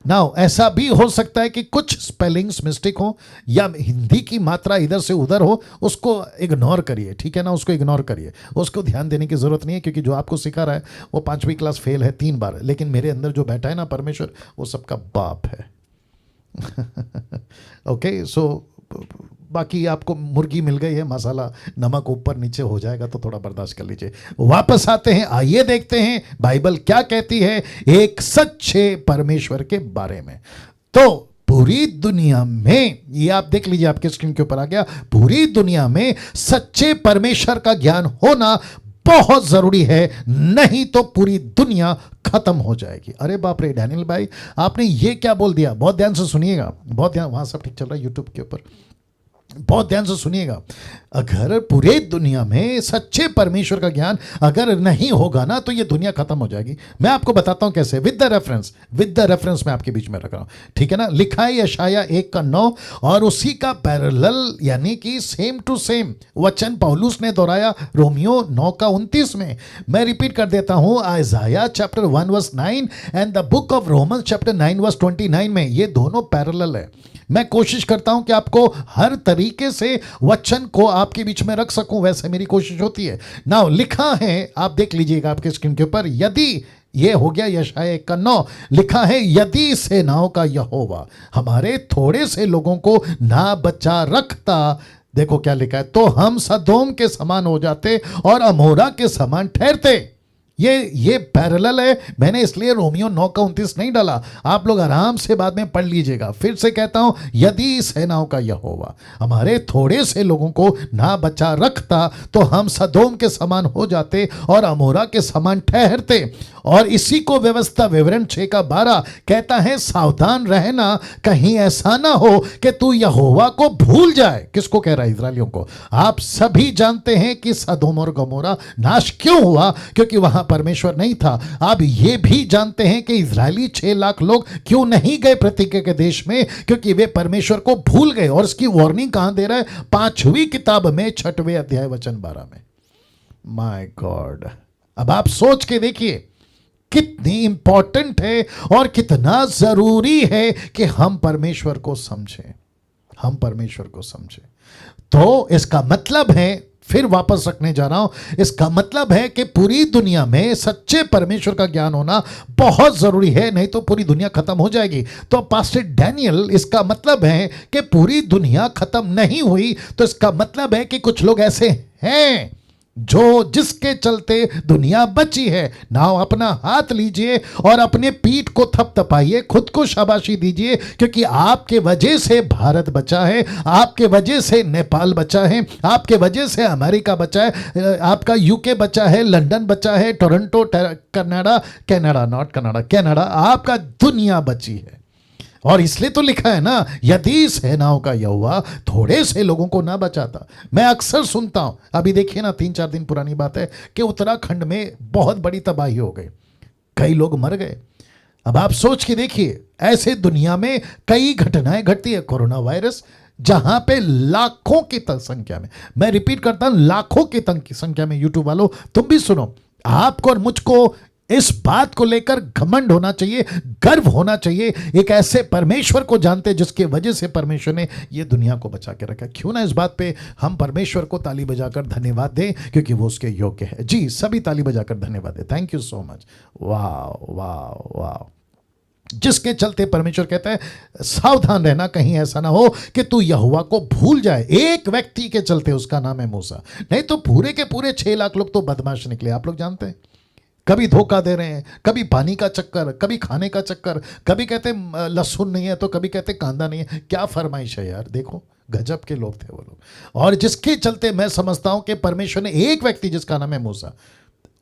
नाउ ऐसा भी हो सकता है कि कुछ स्पेलिंग्स मिस्टेक हो या हिंदी की मात्रा इधर से उधर हो, उसको इग्नोर करिए, ठीक है ना, उसको इग्नोर करिए, उसको ध्यान देने की जरूरत नहीं है, क्योंकि जो आपको सिखा रहा है वो 5वीं क्लास फेल है 3 बार, लेकिन मेरे अंदर जो बैठा है ना परमेश्वर, वो सबका बाप है। ओके, सो बाकी आपको मुर्गी मिल गई है, मसाला नमक ऊपर नीचे हो जाएगा तो थोड़ा बर्दाश्त कर लीजिए। वापस आते हैं, आइए देखते हैं बाइबल क्या कहती है एक सच्चे परमेश्वर के बारे में। तो पूरी दुनिया में, ये आप देख लीजिए, आपके स्क्रीन के ऊपर आ गया, पूरी दुनिया में सच्चे परमेश्वर का ज्ञान होना बहुत जरूरी है, नहीं तो पूरी दुनिया खत्म हो जाएगी। अरे बाप रे डैनियल भाई, आपने ये क्या बोल दिया? बहुत ध्यान से सुनिएगा, बहुत ध्यान, वहां सब ठीक चल रहा है यूट्यूब के ऊपर, बहुत ध्यान से सुनिएगा। अगर पूरे दुनिया में सच्चे परमेश्वर का ज्ञान अगर नहीं होगा ना, तो ये दुनिया खत्म हो जाएगी। मैं आपको बताता हूं कैसे, विद द रेफरेंस मैं आपके बीच में रख रहा हूं, ठीक है ना। लिखा है यशाया 1:9, और उसी का पैरेलल यानी कि सेम टू सेम वचन पौलुस ने दोहराया रोमियो 9:29 में। मैं रिपीट कर देता हूं, आइजाया chapter 1:9 and the book of Romans chapter 9:29 में, ये दोनों पैरेलल है। मैं कोशिश करता हूं कि आपको हर तरीके से वचन को आपके बीच में रख सकूं, वैसे मेरी कोशिश होती है। नाउ लिखा है, आप देख लीजिएगा आपके स्क्रीन के ऊपर, यदि, ये हो गया यशाया 1:9, लिखा है, यदि सेनाओं का यहोवा हमारे थोड़े से लोगों को ना बचा रखता, देखो क्या लिखा है, तो हम सदोम के समान हो जाते और अमोरा के समान ठहरते। ये पैरेलल है, मैंने इसलिए रोमियो 9:29 नहीं डाला, आप लोग आराम से बाद में पढ़ लीजिएगा। फिर से कहता हूं, यदि सेनाओं का यहोवा हमारे थोड़े से लोगों को ना बचा रखता, तो हम सदोम के समान हो जाते और अमोरा के समान ठहरते। और इसी को व्यवस्था विवरण 6:12 कहता है, सावधान रहना, कहीं ऐसा ना हो कि तू यहोवा को भूल जाए। किसको कह रहा है? इस्राएलियों को। आप सभी जानते हैं कि सदोम और गमोरा नाश क्यों हुआ, क्योंकि वहां वहां परमेश्वर नहीं था। आप ये भी जानते हैं कि इजरायली 6 लाख लोग क्यों नहीं गए प्रतिज्ञा के देश में, क्योंकि वे परमेश्वर को भूल गए। और इसकी वार्निंग कहां दे रहा है? 5वीं किताब में 6वें अध्याय वचन 12 में। माय गॉड, अब आप सोच के देखिए कितनी इंपॉर्टेंट है और कितना जरूरी है कि हम परमेश्वर को समझें, हम परमेश्वर को समझें। तो इसका मतलब है, फिर वापस रखने जा रहा हूं, इसका मतलब है कि पूरी दुनिया में सच्चे परमेश्वर का ज्ञान होना बहुत जरूरी है, नहीं तो पूरी दुनिया खत्म हो जाएगी। तो पास्टर डैनियल, इसका मतलब है कि पूरी दुनिया खत्म नहीं हुई, तो इसका मतलब है कि कुछ लोग ऐसे हैं जो जिसके चलते दुनिया बची है। नाउ अपना हाथ लीजिए और अपने पीठ को थपथपाइए, खुद को शाबाशी दीजिए, क्योंकि आपके वजह से भारत बचा है, आपके वजह से नेपाल बचा है, आपके वजह से अमेरिका बचा है, आपका यूके बचा है, लंदन बचा है, टोरंटो, कनाडा, आपका दुनिया बची है। और इसलिए तो लिखा है ना, यदि सेनाओं का यहोवा थोड़े से लोगों को ना बचाता। मैं अक्सर सुनता हूं, अभी देखिए ना, 3-4 दिन पुरानी बात है कि उत्तराखंड में बहुत बड़ी तबाही हो गई, कई लोग मर गए। अब आप सोच के देखिए, ऐसे दुनिया में कई घटनाएं घटती है। कोरोना वायरस, जहां पे लाखों की संख्या में, मैं रिपीट करता हूं, लाखों की संख्या में, यूट्यूब वालों तुम भी सुनो, आपको और मुझको इस बात को लेकर घमंड होना चाहिए, गर्व होना चाहिए, एक ऐसे परमेश्वर को जानते जिसके वजह से परमेश्वर ने ये दुनिया को बचा के रखा। क्यों ना इस बात पे हम परमेश्वर को ताली बजाकर धन्यवाद दें, क्योंकि वो उसके योग्य है। जी, सभी ताली बजाकर धन्यवाद दें। Thank you so much. वाह वाह वाह। जिसके चलते परमेश्वर कहता है सावधान रहना, कहीं ऐसा ना हो कि तू यहोवा को भूल जाए। एक व्यक्ति के चलते, उसका नाम है मूसा, नहीं तो पूरे के पूरे 6 लाख लोग तो बदमाश निकले। आप लोग जानते हैं, कभी धोखा दे रहे हैं, कभी पानी का चक्कर, कभी खाने का चक्कर, कभी कहते लहसुन नहीं है तो कभी कहते कांदा नहीं है। क्या फरमाइश है यार, देखो गजब के लोग थे वो लोग। और जिसके चलते मैं समझता हूं कि परमेश्वर ने एक व्यक्ति जिसका नाम है मूसा,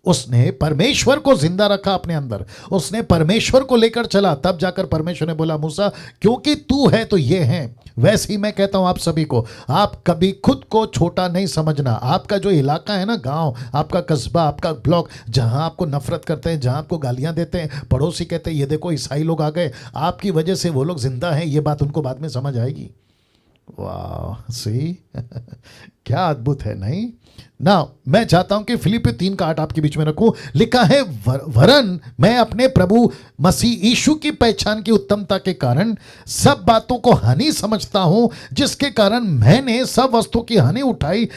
उसने परमेश्वर को जिंदा रखा अपने अंदर, उसने परमेश्वर को लेकर चला, तब जाकर परमेश्वर ने बोला मूसा, क्योंकि तू है तो ये है। वैसे ही मैं कहता हूं आप सभी को, आप कभी खुद को छोटा नहीं समझना। आपका जो इलाका है ना, गांव, आपका कस्बा, आपका ब्लॉक, जहां आपको नफरत करते हैं, जहां आपको गालियां देते हैं, पड़ोसी कहते हैं ये देखो ईसाई लोग आ गए, आपकी वजह से वो लोग जिंदा हैं, ये बात उनको बाद में समझ आएगी। वाह, सी क्या अद्भुत है, नहीं ना। मैं चाहता हूं कि फिलिपियों 3:8 आपके बीच में रखूं। लिखा है, वरन मैं अपने प्रभु मसीह यीशु की पहचान की उत्तमता के कारण सब बातों को हानि समझता हूं, जिसके कारण मैंने सब वस्तुओं की हानि उठाई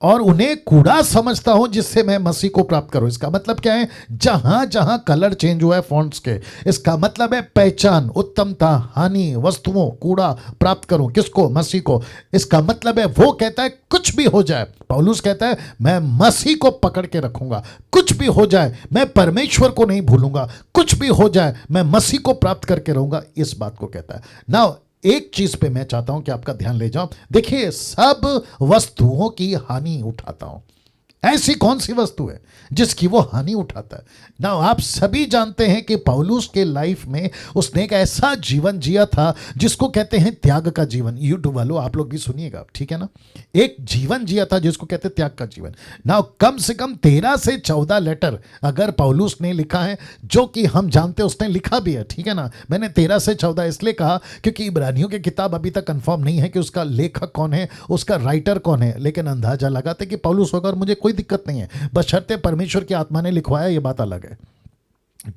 और उन्हें कूड़ा समझता हूं, जिससे मैं मसीह को प्राप्त करूं। इसका मतलब क्या है? जहां जहां कलर चेंज हुआ है फॉन्ट्स के, इसका मतलब है पहचान, उत्तमता, हानि, वस्तुओं, कूड़ा प्राप्त करूं। किसको? मसीह को। इसका मतलब है, वो कहता है कुछ भी हो जाए, पौलुस कहता है मैं मसीह को पकड़ के रखूंगा, कुछ भी हो जाए मैं परमेश्वर को नहीं भूलूंगा, कुछ भी हो जाए मैं मसीह को प्राप्त करके रहूंगा, इस बात को कहता है। नाउ एक चीज पे मैं चाहता हूं कि आपका ध्यान ले जाऊं। देखिए, सब वस्तुओं की हानि उठाता हूं। ऐसी कौन सी वस्तु है जिसकी वो हानि उठाता है? ना आप सभी जानते हैं कि पौलुस के लाइफ में उसने एक ऐसा जीवन जिया था जिसको कहते हैं त्याग का जीवन। यूट्यूब वालों आप लोग भी सुनिएगा, ठीक है ना। एक जीवन जिया था जिसको कहते हैं त्याग का जीवन। ना कम से कम 13 से 14 लेटर अगर पौलुस ने लिखा है, जो कि हम जानते हैं उसने लिखा भी है, ठीक है ना। मैंने 13 से 14 इसलिए कहा क्योंकि इब्रानियों की किताब अभी तक कंफर्म नहीं है कि उसका लेखक कौन है, उसका राइटर कौन है, लेकिन अंदाजा लगाते कि पौलुस होगा और मुझे कोई दिक्कत नहीं है, बशर्ते परमेश्वर की आत्मा ने लिखवाया, ये बात अलग है,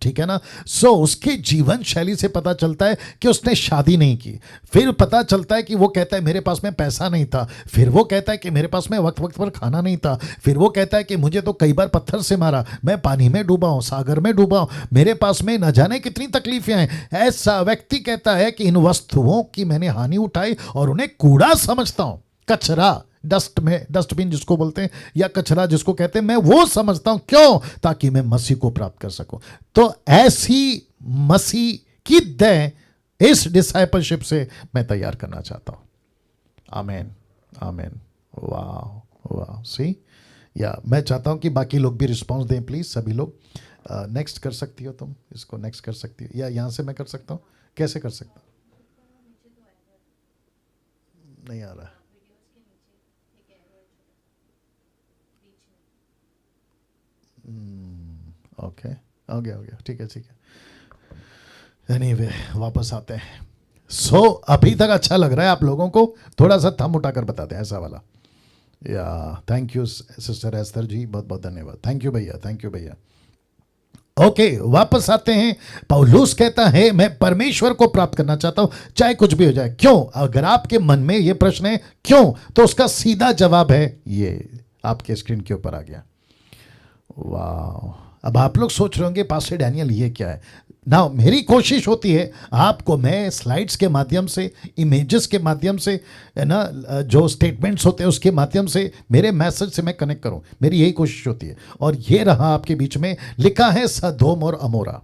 ठीक है ना। सो उसकी जीवन शैली से पता चलता है कि उसने शादी नहीं की। फिर पता चलता है कि वो कहता है मेरे पास में पैसा नहीं था। फिर वो कहता है कि मेरे पास में वक्त वक्त पर खाना नहीं था। फिर वो कहता है कि मुझे तो कई बार पत्थर से मारा, मैं पानी में डूबा हूं, सागर में डूबा हूं, मेरे पास में न जाने कितनी तकलीफें हैं। ऐसा व्यक्ति कहता है कि इन वस्तुओं की मैंने हानि उठाई और उन्हें कूड़ा समझता हूं, कचरा, डस्टबिन जिसको बोलते हैं, या कचरा जिसको कहते हैं, मैं वो समझता हूं। क्यों? ताकि मैं मसीह को प्राप्त कर सकूं। तो ऐसी मसीह की देह इस डिसाइपलशिप से मैं तैयार करना चाहता हूं। आमेन, आमेन। वाह वाह। सी, या मैं चाहता हूं कि बाकी लोग भी रिस्पॉन्स दें, प्लीज सभी लोग। नेक्स्ट कर सकती हो तुम, इसको नेक्स्ट कर सकती हो, या यहां से मैं कर सकता हूं? कैसे कर सकता हूं? नहीं आ रहा। ओके, हो गया, ठीक है। एनीवे, वापस आते हैं। सो अभी तक अच्छा लग रहा है आप लोगों को? थोड़ा सा थंब उठाकर बताते हैं ऐसा वाला। या थैंक यू सिस्टर एस्तर जी, बहुत बहुत धन्यवाद। थैंक यू भैया। ओके, वापस आते हैं। पौलुस कहता है मैं परमेश्वर को प्राप्त करना चाहता हूं, चाहे कुछ भी हो जाए। क्यों? अगर आपके मन में यह प्रश्न है क्यों, तो उसका सीधा जवाब है ये, आपके स्क्रीन के ऊपर आ गया। वाह, अब आप लोग सोच रहे होंगे पास्टर डैनियल ये क्या है ना। मेरी कोशिश होती है आपको मैं स्लाइड्स के माध्यम से, इमेजेस के माध्यम से, है ना, जो स्टेटमेंट्स होते हैं उसके माध्यम से, मेरे मैसेज से मैं कनेक्ट करूं। मेरी यही कोशिश होती है। और ये रहा आपके बीच में लिखा है सदोम और अमोरा,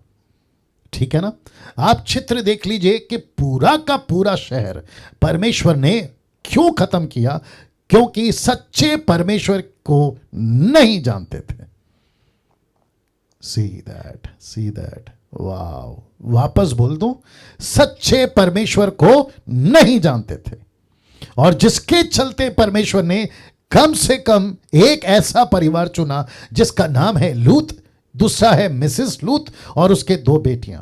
ठीक है ना। आप चित्र देख लीजिए कि पूरा का पूरा शहर परमेश्वर ने क्यों खत्म किया? क्योंकि सच्चे परमेश्वर को नहीं जानते थे। See that, wow. वापस बोल दूं, सच्चे परमेश्वर को नहीं जानते थे, और जिसके चलते परमेश्वर ने कम से कम एक ऐसा परिवार चुना जिसका नाम है लूत, दूसरा है मिसेस लूत, और उसके 2 बेटियां,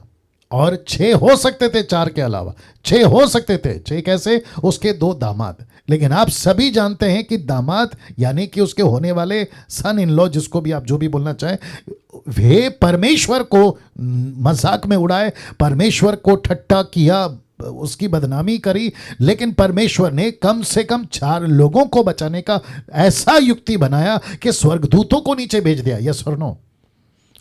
और 6 हो सकते थे, 4 के अलावा 6 हो सकते थे। 6 कैसे? उसके 2 दामाद। लेकिन आप सभी जानते हैं कि दामाद यानी कि उसके होने वाले सन इन लॉ, जिसको भी आप जो भी बोलना चाहें, वे परमेश्वर को मजाक में उड़ाए, परमेश्वर को ठट्टा किया, उसकी बदनामी करी। लेकिन परमेश्वर ने कम से कम 4 लोगों को बचाने का ऐसा युक्ति बनाया कि स्वर्गदूतों को नीचे भेज दिया। यस और नो?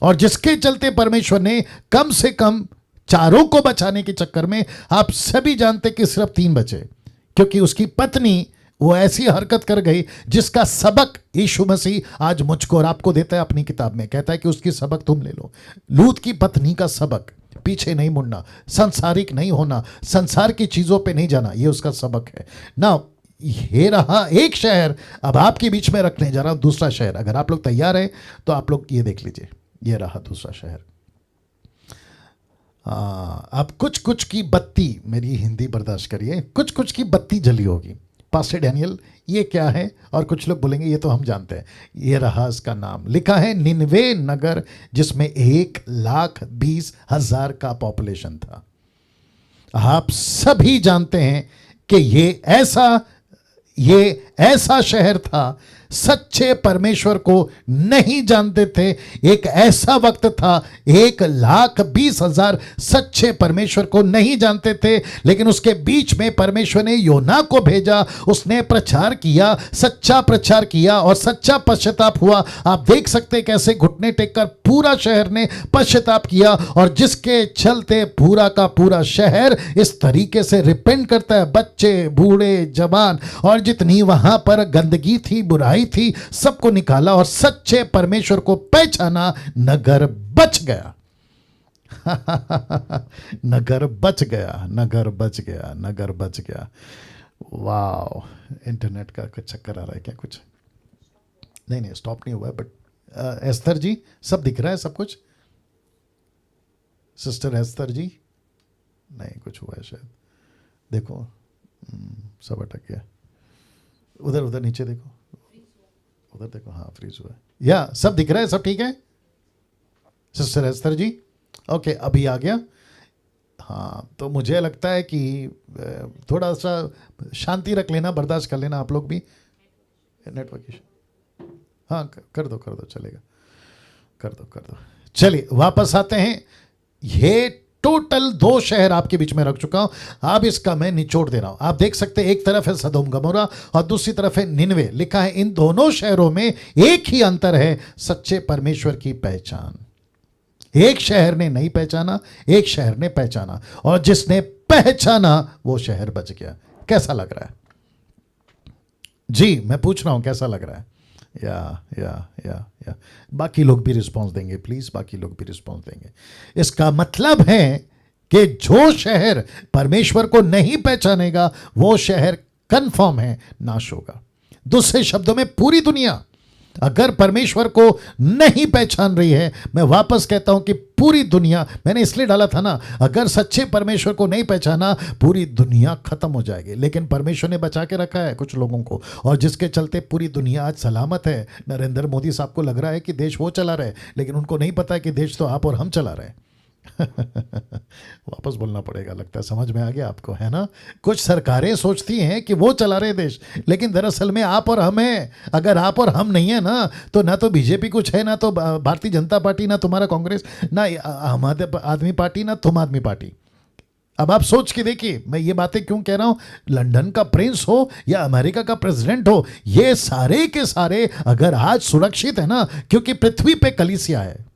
और जिसके चलते परमेश्वर ने कम से कम 4 को बचाने के चक्कर में, आप सभी जानते कि सिर्फ 3 बचे, क्योंकि उसकी पत्नी वो ऐसी हरकत कर गई जिसका सबक यीशु मसीह आज मुझको और आपको देता है अपनी किताब में। कहता है कि उसकी सबक तुम ले लो। लूत की पत्नी का सबक, पीछे नहीं मुड़ना, संसारिक नहीं होना, संसार की चीजों पे नहीं जाना, ये उसका सबक है ना। ये रहा एक शहर। अब आपके बीच में रखने जा रहा हूं दूसरा शहर। अगर आप लोग तैयार हैं तो आप लोग ये देख लीजिए, ये रहा दूसरा शहर। अब कुछ की बत्ती, मेरी हिंदी बर्दाश्त करिए, कुछ की बत्ती जली होगी। पास्टर डैनियल ये क्या है? और कुछ लोग बोलेंगे ये तो हम जानते हैं। ये रहा इसका नाम, लिखा है निनवे नगर, जिसमें 1,20,000 का पॉपुलेशन था। आप सभी जानते हैं कि ये ऐसा शहर था, सच्चे परमेश्वर को नहीं जानते थे। एक ऐसा वक्त था, 1,20,000 सच्चे परमेश्वर को नहीं जानते थे। लेकिन उसके बीच में परमेश्वर ने योना को भेजा, उसने प्रचार किया, सच्चा प्रचार किया, और सच्चा पश्चाताप हुआ। आप देख सकते कैसे घुटने टेककर पूरा शहर ने पश्चाताप किया, और जिसके चलते पूरा का पूरा शहर इस तरीके से रिपेंट करता है। बच्चे, बूढ़े, जवान, और जितनी वहां पर गंदगी थी, बुराई थी, सबको निकाला और सच्चे परमेश्वर को पहचाना। नगर बच गया। नगर बच गया। वाओ, इंटरनेट का कुछ चक्कर आ रहा है क्या? कुछ नहीं, स्टॉप नहीं हुआ है। बट एस्तर जी, सब दिख रहा है, सब कुछ? सिस्टर एस्तर जी, नहीं, कुछ हुआ है शायद। देखो, सब अटक गया। उधर नीचे देखो, उधर देखो, हाँ, फ्रीज हुआ है। या सब दिख रहा है, सब ठीक है सिस्टर एस्तर जी? ओके, अभी आ गया। हाँ, तो मुझे लगता है कि थोड़ा सा शांति रख लेना, बर्दाश्त कर लेना आप लोग भी। नेटवर्क इशू, हाँ, कर दो, चलेगा, कर दो। चलिए वापस आते हैं। ये टोटल 2 शहर आपके बीच में रख चुका हूं। अब इसका मैं निचोड़ दे रहा हूं। आप देख सकते हैं, एक तरफ है सदोम गमोरा और दूसरी तरफ है निनवे। लिखा है इन दोनों शहरों में एक ही अंतर है, सच्चे परमेश्वर की पहचान। एक शहर ने नहीं पहचाना, एक शहर ने पहचाना, और जिसने पहचाना वो शहर बच गया। कैसा लग रहा है जी? मैं पूछ रहा हूं, कैसा लग रहा है? या बाकी लोग भी रिस्पॉन्स देंगे, प्लीज, बाकी लोग भी रिस्पॉन्स देंगे। इसका मतलब है कि जो शहर परमेश्वर को नहीं पहचानेगा वो शहर कंफर्म है नाश होगा। दूसरे शब्दों में, पूरी दुनिया अगर परमेश्वर को नहीं पहचान रही है, मैं वापस कहता हूं कि पूरी दुनिया, मैंने इसलिए डाला था ना, अगर सच्चे परमेश्वर को नहीं पहचाना पूरी दुनिया खत्म हो जाएगी। लेकिन परमेश्वर ने बचा के रखा है कुछ लोगों को, और जिसके चलते पूरी दुनिया आज सलामत है। नरेंद्र मोदी साहब को लग रहा है कि देश वो चला रहे, लेकिन उनको नहीं पता है कि देश तो आप और हम चला रहे हैं। वापस बोलना पड़ेगा, लगता है समझ में आ गया आपको, है ना। कुछ सरकारें सोचती हैं कि वो चला रहे देश, लेकिन दरअसल में आप और हम हैं। अगर आप और हम नहीं है ना तो बीजेपी कुछ है, ना तो भारतीय जनता पार्टी, ना तुम्हारा कांग्रेस, ना आम आदमी पार्टी, ना तुम आदमी पार्टी। अब आप सोच के देखिए, मैं ये बातें क्यों कह रहा हूं। लंदन का प्रिंस हो या अमेरिका का प्रेसिडेंट हो, ये सारे के सारे अगर आज सुरक्षित है ना, क्योंकि पृथ्वी पे कलीसिया है।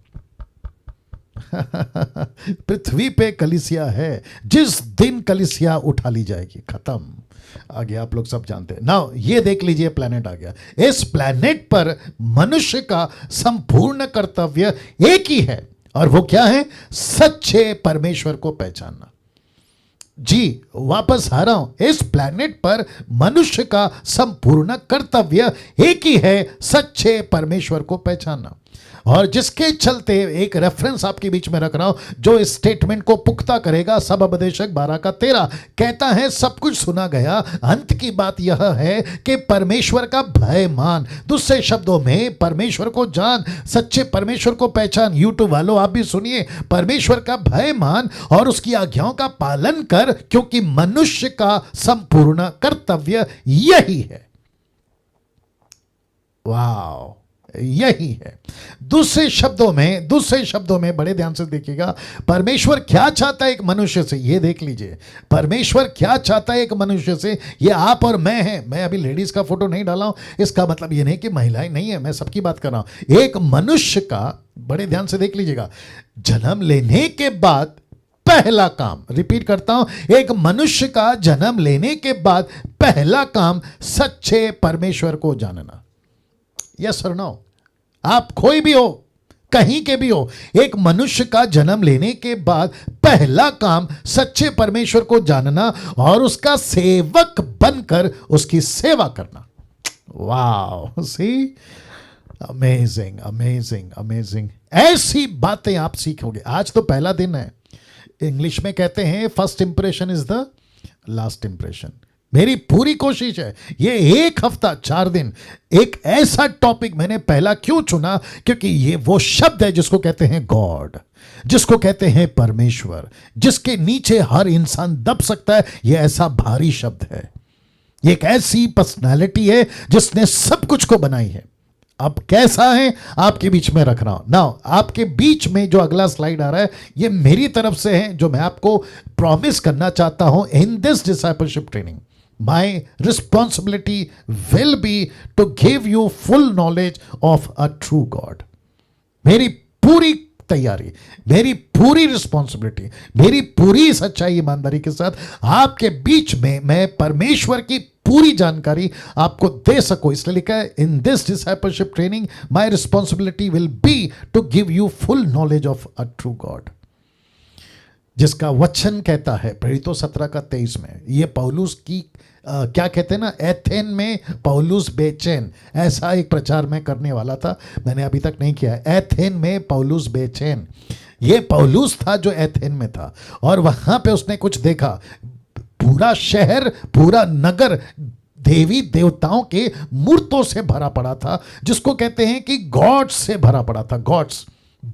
पृथ्वी पे कलीसिया है, जिस दिन कलीसिया उठा ली जाएगी, खत्म। आगे आप लोग सब जानते हैं ना। ये देख लीजिए, प्लैनेट आ गया। इस प्लैनेट पर मनुष्य का संपूर्ण कर्तव्य एक ही है, और वो क्या है? सच्चे परमेश्वर को पहचानना। जी, वापस आ रहा हूं, इस प्लैनेट पर मनुष्य का संपूर्ण कर्तव्य एक ही है, सच्चे परमेश्वर को पहचानना। और जिसके चलते एक रेफरेंस आपके बीच में रख रहा हूं, जो इस स्टेटमेंट को पुख्ता करेगा। सब उपदेशक 12:13 कहता है, सब कुछ सुना गया, अंत की बात यह है कि परमेश्वर का भय मान। दूसरे शब्दों में, परमेश्वर को जान, सच्चे परमेश्वर को पहचान। यूट्यूब वालों, आप भी सुनिए, परमेश्वर का भय मान और उसकी आज्ञाओं का पालन कर, क्योंकि मनुष्य का संपूर्ण कर्तव्य यही है। वाह, यही है। दूसरे शब्दों में बड़े ध्यान से देखिएगा, परमेश्वर क्या चाहता है एक मनुष्य से, ये देख लीजिए। परमेश्वर क्या चाहता है एक मनुष्य से, ये आप और मैं हैं। मैं अभी लेडीज का फोटो नहीं डाला हूं, इसका मतलब ये नहीं कि महिलाएं नहीं है, मैं सबकी बात कर रहा हूं। एक मनुष्य का, बड़े ध्यान से देख लीजिएगा, जन्म लेने के बाद पहला काम, रिपीट करता हूं, एक मनुष्य का जन्म लेने के बाद पहला काम सच्चे परमेश्वर को जानना। यस और नो? आप कोई भी हो, कहीं के भी हो, एक मनुष्य का जन्म लेने के बाद पहला काम सच्चे परमेश्वर को जानना और उसका सेवक बनकर उसकी सेवा करना। वाह, सी, अमेजिंग अमेजिंग अमेजिंग। ऐसी बातें आप सीखोगे। आज तो पहला दिन है। इंग्लिश में कहते हैं, first impression is the last impression. मेरी पूरी कोशिश है ये एक हफ्ता 4 दिन एक ऐसा टॉपिक मैंने पहला क्यों चुना, क्योंकि ये वो शब्द है जिसको कहते हैं गॉड, जिसको कहते हैं परमेश्वर, जिसके नीचे हर इंसान दब सकता है। ये ऐसा भारी शब्द है। ये एक ऐसी पर्सनालिटी है जिसने सब कुछ को बनाई है। अब कैसा है आपके बीच में रख रहा हूं ना। आपके बीच में जो अगला स्लाइड आ रहा है, ये मेरी तरफ से है, जो मैं आपको प्रॉमिस करना चाहता हूं इन this discipleship training. My responsibility will be to give you full knowledge of a true God. मेरी पूरी तैयारी, मेरी पूरी रिस्पॉन्सिबिलिटी, मेरी पूरी सच्चाई ईमानदारी के साथ आपके बीच में मैं परमेश्वर की पूरी जानकारी आपको दे सकूं, इसलिए लिखा है in this discipleship training my responsibility will be to give you full knowledge of a true God. जिसका वचन कहता है प्रेरितों 17:23 में, ये पौलुस की क्या कहते हैं ना, एथेन में पौलुस बेचैन, ऐसा एक प्रचार मैं करने वाला था, मैंने अभी तक नहीं किया। एथेन में पौलुस बेचैन, ये पौलुस था जो एथेन में था, और वहां पे उसने कुछ देखा। पूरा शहर, पूरा नगर देवी देवताओं के मूर्तों से भरा पड़ा था, जिसको कहते हैं कि गॉड्स से भरा पड़ा था। गॉड्स,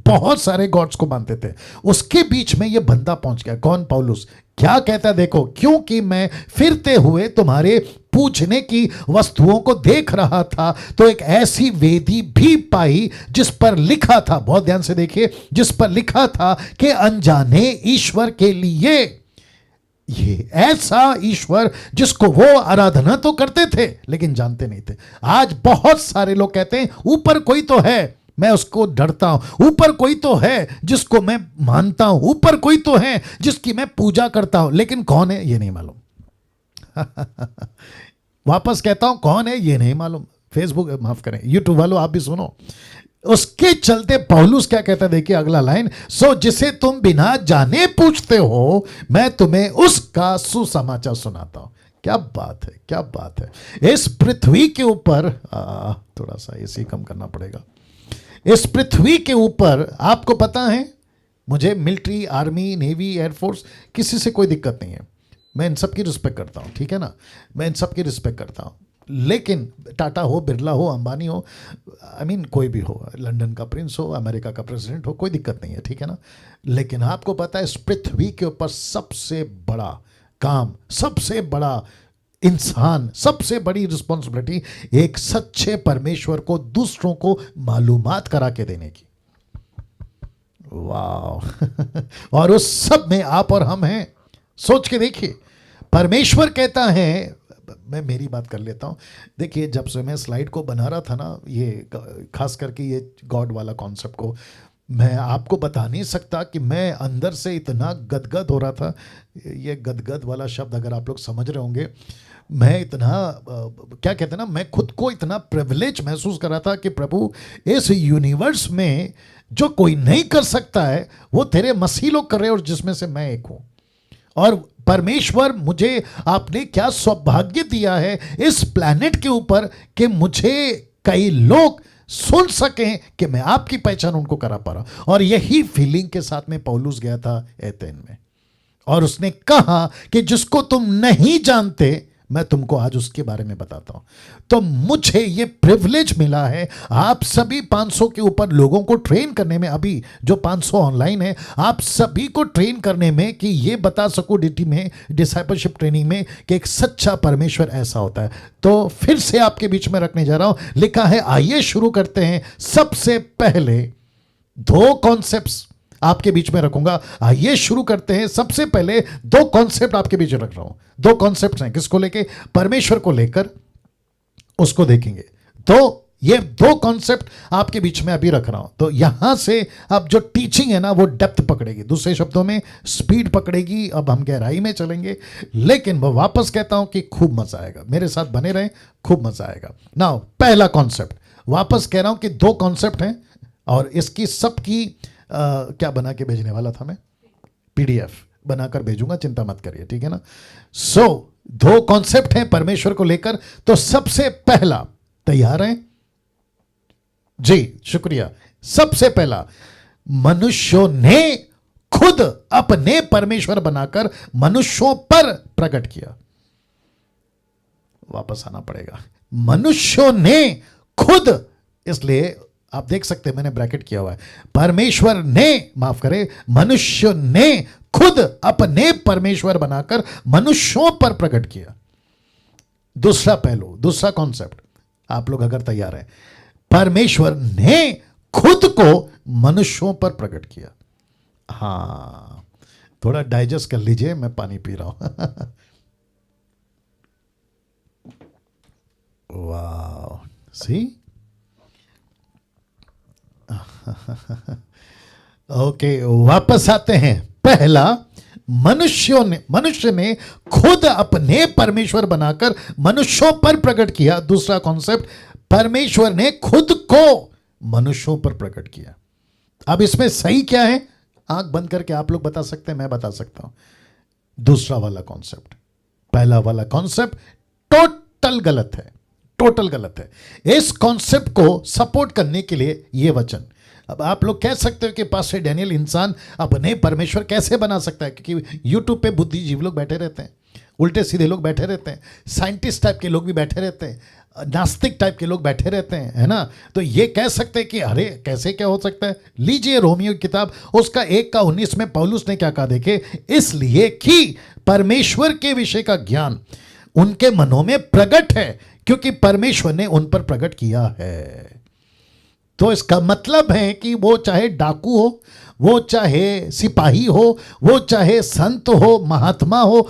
बहुत सारे गॉड्स को मानते थे। उसके बीच में ये बंदा पहुंच गया। कौन? पौलुस। क्या कहता? देखो, क्योंकि मैं फिरते हुए तुम्हारे पूजने की वस्तुओं को देख रहा था, तो एक ऐसी वेदी भी पाई जिस पर लिखा था, बहुत ध्यान से देखिए, जिस पर लिखा था कि अनजाने ईश्वर के लिए। ये ऐसा ईश्वर जिसको वो आराधना तो करते थे लेकिन जानते नहीं थे। आज बहुत सारे लोग कहते हैं ऊपर कोई तो है, मैं उसको डरता हूं। ऊपर कोई तो है जिसको मैं मानता हूं, यूपर कोई तो है जिसकी मैं पूजा करता हूं, लेकिन कौन है ये नहीं मालूम। वापस कहता हूं, कौन है ये नहीं मालूम। फेसबुक, माफ करें, यूट्यूब वालों आप भी सुनो। उसके चलते पौलुस क्या कहता है, देखिए अगला लाइन, सो जिसे तुम बिना जाने पूछते हो, मैं तुम्हें उसका सुसमाचार सुनाता हूं। क्या बात है, क्या बात है। इस पृथ्वी के ऊपर थोड़ा सा एसी कम करना पड़ेगा। इस पृथ्वी के ऊपर आपको पता है, मुझे मिलिट्री, आर्मी, नेवी, एयरफोर्स किसी से कोई दिक्कत नहीं है। मैं इन सब की रिस्पेक्ट करता हूँ, ठीक है ना, मैं इन सब की रिस्पेक्ट करता हूँ। लेकिन टाटा हो, बिरला हो, अंबानी हो, आई मीन कोई भी हो, लंदन का प्रिंस हो, अमेरिका का प्रेसिडेंट हो, कोई दिक्कत नहीं है, ठीक है ना। लेकिन आपको पता है इस पृथ्वी के ऊपर सबसे बड़ा काम, सबसे बड़ा इंसान, सबसे बड़ी रिस्पॉन्सिबिलिटी एक सच्चे परमेश्वर को दूसरों को मालूमात करा के देने की। वाह और उस सब में आप और हम हैं। सोच के देखिए, परमेश्वर कहता है, मैं मेरी बात कर लेता हूँ। देखिए, जब से मैं स्लाइड को बना रहा था ना, ये खास करके ये गॉड वाला कॉन्सेप्ट को, मैं आपको बता नहीं सकता कि मैं अंदर से इतना गदगद हो रहा था। ये गदगद वाला शब्द अगर आप लोग समझ रहे होंगे, मैं इतना क्या कहते हैं ना, मैं खुद को इतना प्रिविलेज महसूस कर रहा था कि प्रभु, इस यूनिवर्स में जो कोई नहीं कर सकता है वो तेरे मसीह लोग कर रहे हैं, और जिसमें से मैं एक हूं। और परमेश्वर, मुझे आपने क्या सौभाग्य दिया है इस प्लैनेट के ऊपर कि मुझे कई लोग सुन सकें कि मैं आपकी पहचान उनको करा पा रहा हूं। और यही फीलिंग के साथ में पौलुस गया था एथेन में, और उसने कहा कि जिसको तुम नहीं जानते मैं तुमको आज उसके बारे में बताता हूं। तो मुझे ये प्रिविलेज मिला है आप सभी 500 के ऊपर लोगों को ट्रेन करने में, अभी जो 500 ऑनलाइन है, आप सभी को ट्रेन करने में कि ये बता सकूं डिटी में, डिसाइपलशिप ट्रेनिंग में, कि एक सच्चा परमेश्वर ऐसा होता है। तो फिर से आपके बीच में रखने जा रहा हूं। लिखा है, आइए शुरू करते हैं। सबसे पहले 2 कॉन्सेप्ट्स आपके बीच में रखूंगा। आइए शुरू करते हैं। सबसे पहले 2 कॉन्सेप्ट आपके बीच में रख रहा हूं। 2 कॉन्सेप्ट हैं, किसको लेके? परमेश्वर को लेकर, उसको देखेंगे। तो ये 2 कॉन्सेप्ट आपके बीच में अभी रख रहा हूं। तो यहां से अब जो टीचिंग है ना, वो डेप्थ पकड़ेगी, दूसरे शब्दों में स्पीड पकड़ेगी। अब हम गहराई में चलेंगे, लेकिन मैं वापस कहता हूं कि खूब मजा आएगा। मेरे साथ बने रहें, खूब मजा आएगा। नाउ पहला कॉन्सेप्ट, वापस कह रहा हूं कि 2 कॉन्सेप्ट हैं, और इसकी सबकी क्या बना के भेजने वाला था मैं, पीडीएफ बनाकर भेजूंगा, चिंता मत करिए, ठीक है ना। सो 2 कॉन्सेप्ट हैं परमेश्वर को लेकर। तो सबसे पहला, तैयार हैं जी? शुक्रिया। सबसे पहला, मनुष्यों ने खुद अपने परमेश्वर बनाकर मनुष्यों पर प्रकट किया। वापस आना पड़ेगा, मनुष्यों ने खुद, इसलिए आप देख सकते हैं मैंने ब्रैकेट किया हुआ है। परमेश्वर ने, माफ करें, मनुष्य ने खुद अपने परमेश्वर बनाकर मनुष्यों पर प्रकट किया। दूसरा पहलू, दूसरा कॉन्सेप्ट, आप लोग अगर तैयार हैं, परमेश्वर ने खुद को मनुष्यों पर प्रकट किया। हां, थोड़ा डाइजेस्ट कर लीजिए, मैं पानी पी रहा हूं। वाह, सी, ओके, वापस आते हैं। पहला, मनुष्य ने खुद अपने परमेश्वर बनाकर मनुष्यों पर प्रकट किया। दूसरा कॉन्सेप्ट, परमेश्वर ने खुद को मनुष्यों पर प्रकट किया। अब इसमें सही क्या है, आंख बंद करके आप लोग बता सकते हैं, मैं बता सकता हूं। दूसरा वाला कॉन्सेप्ट, पहला वाला कॉन्सेप्ट टोटल गलत है, टोटल गलत है। इस कॉन्सेप्ट को सपोर्ट करने के लिए ये वचन, अब आप लोग कह सकते हो कि पास्टर डैनियल, इंसान अपने परमेश्वर कैसे बना सकता है? क्योंकि यूट्यूब पे बुद्धिजीवी लोग बैठे रहते हैं, उल्टे सीधे लोग बैठे रहते हैं, साइंटिस्ट टाइप के लोग भी बैठे रहते हैं, नास्तिक टाइप के लोग बैठे रहते हैं, है ना। तो ये कह सकते हैं कि अरे कैसे क्या हो सकता है। लीजिए रोमियो की किताब, उसका 1:19 में पौलुस ने क्या कहा, देखे, इसलिए कि परमेश्वर के विषय का ज्ञान उनके मनों में प्रकट है, क्योंकि परमेश्वर ने उन पर प्रकट किया है। तो इसका मतलब है कि वो चाहे डाकू हो, वो चाहे सिपाही हो, वो चाहे संत हो, महात्मा हो,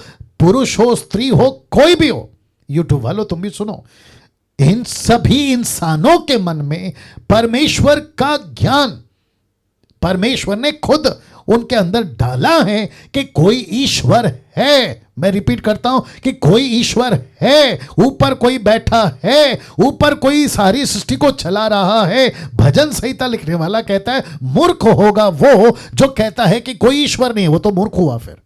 पुरुष हो, स्त्री हो, कोई भी हो, यूट्यूब वालों तुम भी सुनो, इन सभी इंसानों के मन में परमेश्वर का ज्ञान परमेश्वर ने खुद उनके अंदर डाला है कि कोई ईश्वर है। मैं रिपीट करता हूं कि कोई ईश्वर है, ऊपर कोई बैठा है, ऊपर कोई सारी सृष्टि को चला रहा है। भजन संहिता लिखने वाला कहता है, मूर्ख होगा वो जो कहता है कि कोई ईश्वर नहीं है, वो तो मूर्ख हुआ। फिर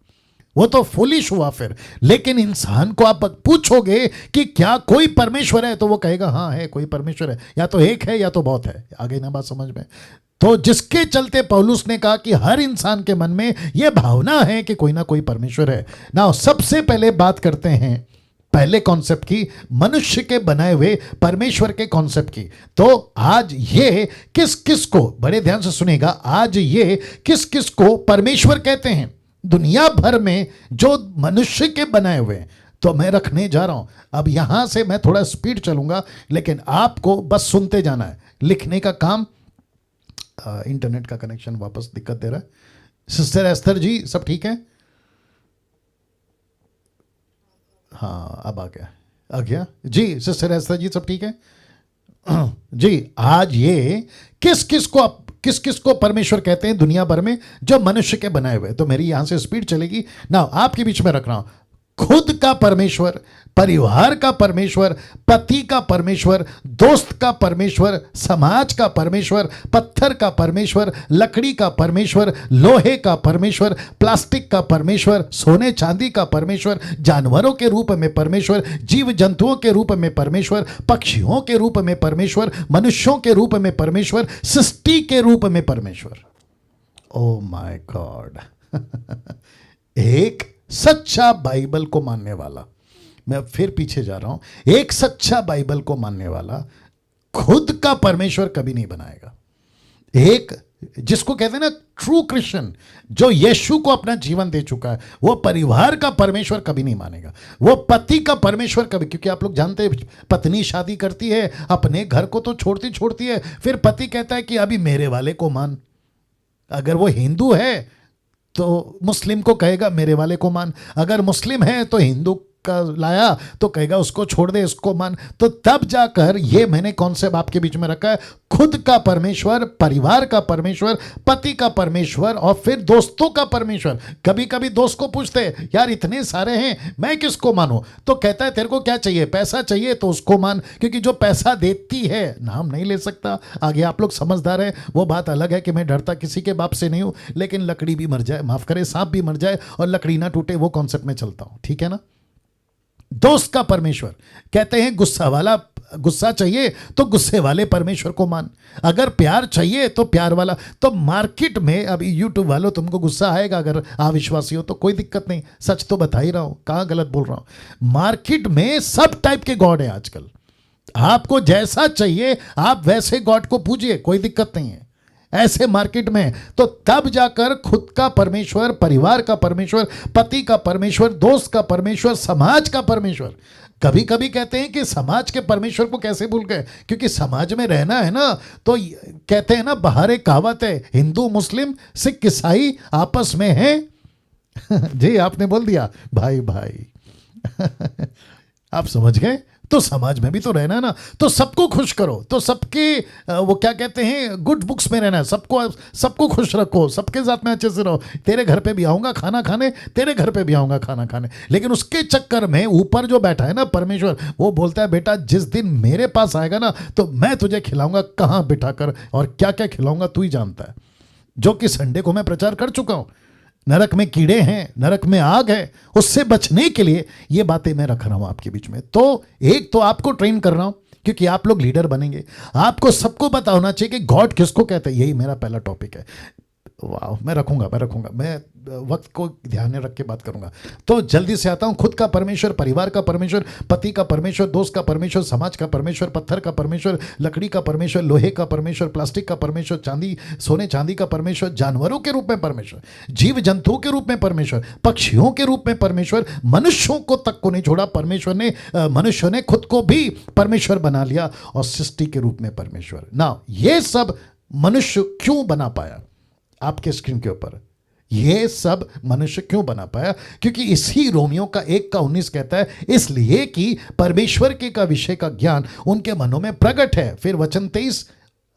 वो तो फुलिश हुआ फिर। लेकिन इंसान को आप पूछोगे कि क्या कोई परमेश्वर है, तो वो कहेगा हाँ है, कोई परमेश्वर है, या तो एक है या तो बहुत है। आगे ना बात समझ में। तो जिसके चलते पौलुस ने कहा कि हर इंसान के मन में यह भावना है कि कोई ना कोई परमेश्वर है। ना सबसे पहले बात करते हैं पहले कॉन्सेप्ट की, मनुष्य के बनाए हुए परमेश्वर के कॉन्सेप्ट की। तो आज ये किस किस को, बड़े ध्यान से सुनेगा, आज ये किस किस को परमेश्वर कहते हैं दुनिया भर में जो मनुष्य के बनाए हुए हैं। तो मैं रखने जा रहा हूं। अब यहां से मैं थोड़ा स्पीड चलूंगा, लेकिन आपको बस सुनते जाना है। लिखने का काम, इंटरनेट का कनेक्शन वापस दिक्कत दे रहा है। सिस्टर एस्थर जी सब ठीक है? हाँ अब आ गया जी। सिस्टर एस्थर जी सब ठीक है जी। आज ये किस किस को परमेश्वर कहते हैं दुनिया भर में जो मनुष्य के बनाए हुए। तो मेरी यहां से स्पीड चलेगी ना, आपके बीच में रख रहा हूं। खुद का परमेश्वर, परिवार का परमेश्वर, पति का परमेश्वर, दोस्त का परमेश्वर, समाज का परमेश्वर, पत्थर का परमेश्वर, लकड़ी का परमेश्वर, लोहे का परमेश्वर, प्लास्टिक का परमेश्वर, सोने चांदी का परमेश्वर, जानवरों के रूप में परमेश्वर, जीव जंतुओं के रूप में परमेश्वर, पक्षियों के रूप में परमेश्वर, मनुष्यों के रूप में परमेश्वर, सृष्टि के रूप में परमेश्वर। ओ माय गॉड एक सच्चा बाइबल को मानने वाला, मैं फिर पीछे जा रहा हूं, एक सच्चा बाइबल को मानने वाला खुद का परमेश्वर कभी नहीं बनाएगा। एक जिसको कहते हैं ना ट्रू क्रिश्चियन, जो यीशु को अपना जीवन दे चुका है, वो परिवार का परमेश्वर कभी नहीं मानेगा। वो पति का परमेश्वर कभी, क्योंकि आप लोग जानते हैं पत्नी शादी करती है, अपने घर को तो छोड़ती है, फिर पति कहता है कि अभी मेरे वाले को मान। अगर वो हिंदू है तो मुस्लिम को कहेगा मेरे वाले को मान, अगर मुस्लिम है तो हिंदू का लाया तो कहेगा उसको छोड़ दे, इसको मान। तो तब जाकर ये मैंने कॉन्सेप्ट आपके बीच में रखा है, खुद का परमेश्वर, परिवार का परमेश्वर, पति का परमेश्वर और फिर दोस्तों का परमेश्वर। कभी कभी दोस्त को पूछते हैं यार इतने सारे हैं मैं किसको मानूं, तो कहता है तेरे को क्या चाहिए, पैसा चाहिए तो उसको मान, क्योंकि जो पैसा देती है नाम नहीं ले सकता। आगे आप लोग समझदार हैं, वो बात अलग है कि मैं डरता किसी के बाप से नहीं हूं, लेकिन लकड़ी भी मर जाए, माफ करे सांप भी मर जाए और लकड़ी ना टूटे, वो कॉन्सेप्ट में चलता हूं, ठीक है ना। दोस्त का परमेश्वर कहते हैं गुस्सा चाहिए तो गुस्से वाले परमेश्वर को मान, अगर प्यार चाहिए तो प्यार वाला। तो मार्केट में अभी यूट्यूब वालों तुमको गुस्सा आएगा अगर अविश्वासी हो तो कोई दिक्कत नहीं, सच तो बता ही रहा हूं, कहां गलत बोल रहा हूं। मार्केट में सब टाइप के गॉड है आजकल, आपको जैसा चाहिए आप वैसे गॉड को पूजिए, कोई दिक्कत नहीं है ऐसे मार्केट में। तो तब जाकर खुद का परमेश्वर, परिवार का परमेश्वर, पति का परमेश्वर, दोस्त का परमेश्वर, समाज का परमेश्वर। कभी कभी कहते हैं कि समाज के परमेश्वर को कैसे भूल गए, क्योंकि समाज में रहना है ना। तो कहते हैं ना, बाहर एक कहावत है, हिंदू मुस्लिम सिख ईसाई आपस में है जी आपने बोल दिया भाई भाई आप समझ गए। तो समाज में भी तो रहना है ना, तो सबको खुश करो, तो सबके वो क्या कहते हैं गुड बुक्स में रहना है, सबको खुश रखो, सबके साथ में अच्छे से रहो। तेरे घर पे भी आऊंगा खाना खाने, तेरे घर पे भी आऊंगा खाना खाने, लेकिन उसके चक्कर में ऊपर जो बैठा है ना परमेश्वर, वो बोलता है बेटा जिस दिन मेरे पास आएगा ना तो मैं तुझे खिलाऊंगा, कहाँ बिठा कर और क्या क्या खिलाऊंगा तू ही जानता है। जो कि संडे को मैं प्रचार कर चुका हूं, नरक में कीड़े हैं, नरक में आग है, उससे बचने के लिए ये बातें मैं रख रहा हूं आपके बीच में। तो एक तो आपको ट्रेन कर रहा हूं क्योंकि आप लोग लीडर बनेंगे, आपको सबको पता होना चाहिए कि गॉड किसको कहते हैं। यही मेरा पहला टॉपिक है। वाह, मैं रखूंगा, मैं वक्त को ध्यान में रख के बात करूंगा। तो जल्दी से आता हूं। खुद का परमेश्वर, परिवार का परमेश्वर, पति का परमेश्वर, दोस्त का परमेश्वर, समाज का परमेश्वर, पत्थर का परमेश्वर, लकड़ी का परमेश्वर, लोहे का परमेश्वर, प्लास्टिक का परमेश्वर, सोने चांदी का परमेश्वर, जानवरों के रूप में परमेश्वर, जीव जंतुओं के रूप में परमेश्वर, पक्षियों के रूप में परमेश्वर, मनुष्यों को तक को नहीं छोड़ा परमेश्वर ने। मनुष्य ने खुद को भी परमेश्वर बना लिया और सृष्टि के रूप में परमेश्वर। ना ये सब मनुष्य क्यों बना पाया, आपके स्क्रीन के ऊपर ये सब मनुष्य क्यों बना पाया, क्योंकि इसी रोमियो का 1:19 कहता है, इसलिए कि परमेश्वर के का विषय का ज्ञान उनके मनों में प्रकट है। फिर वचन 23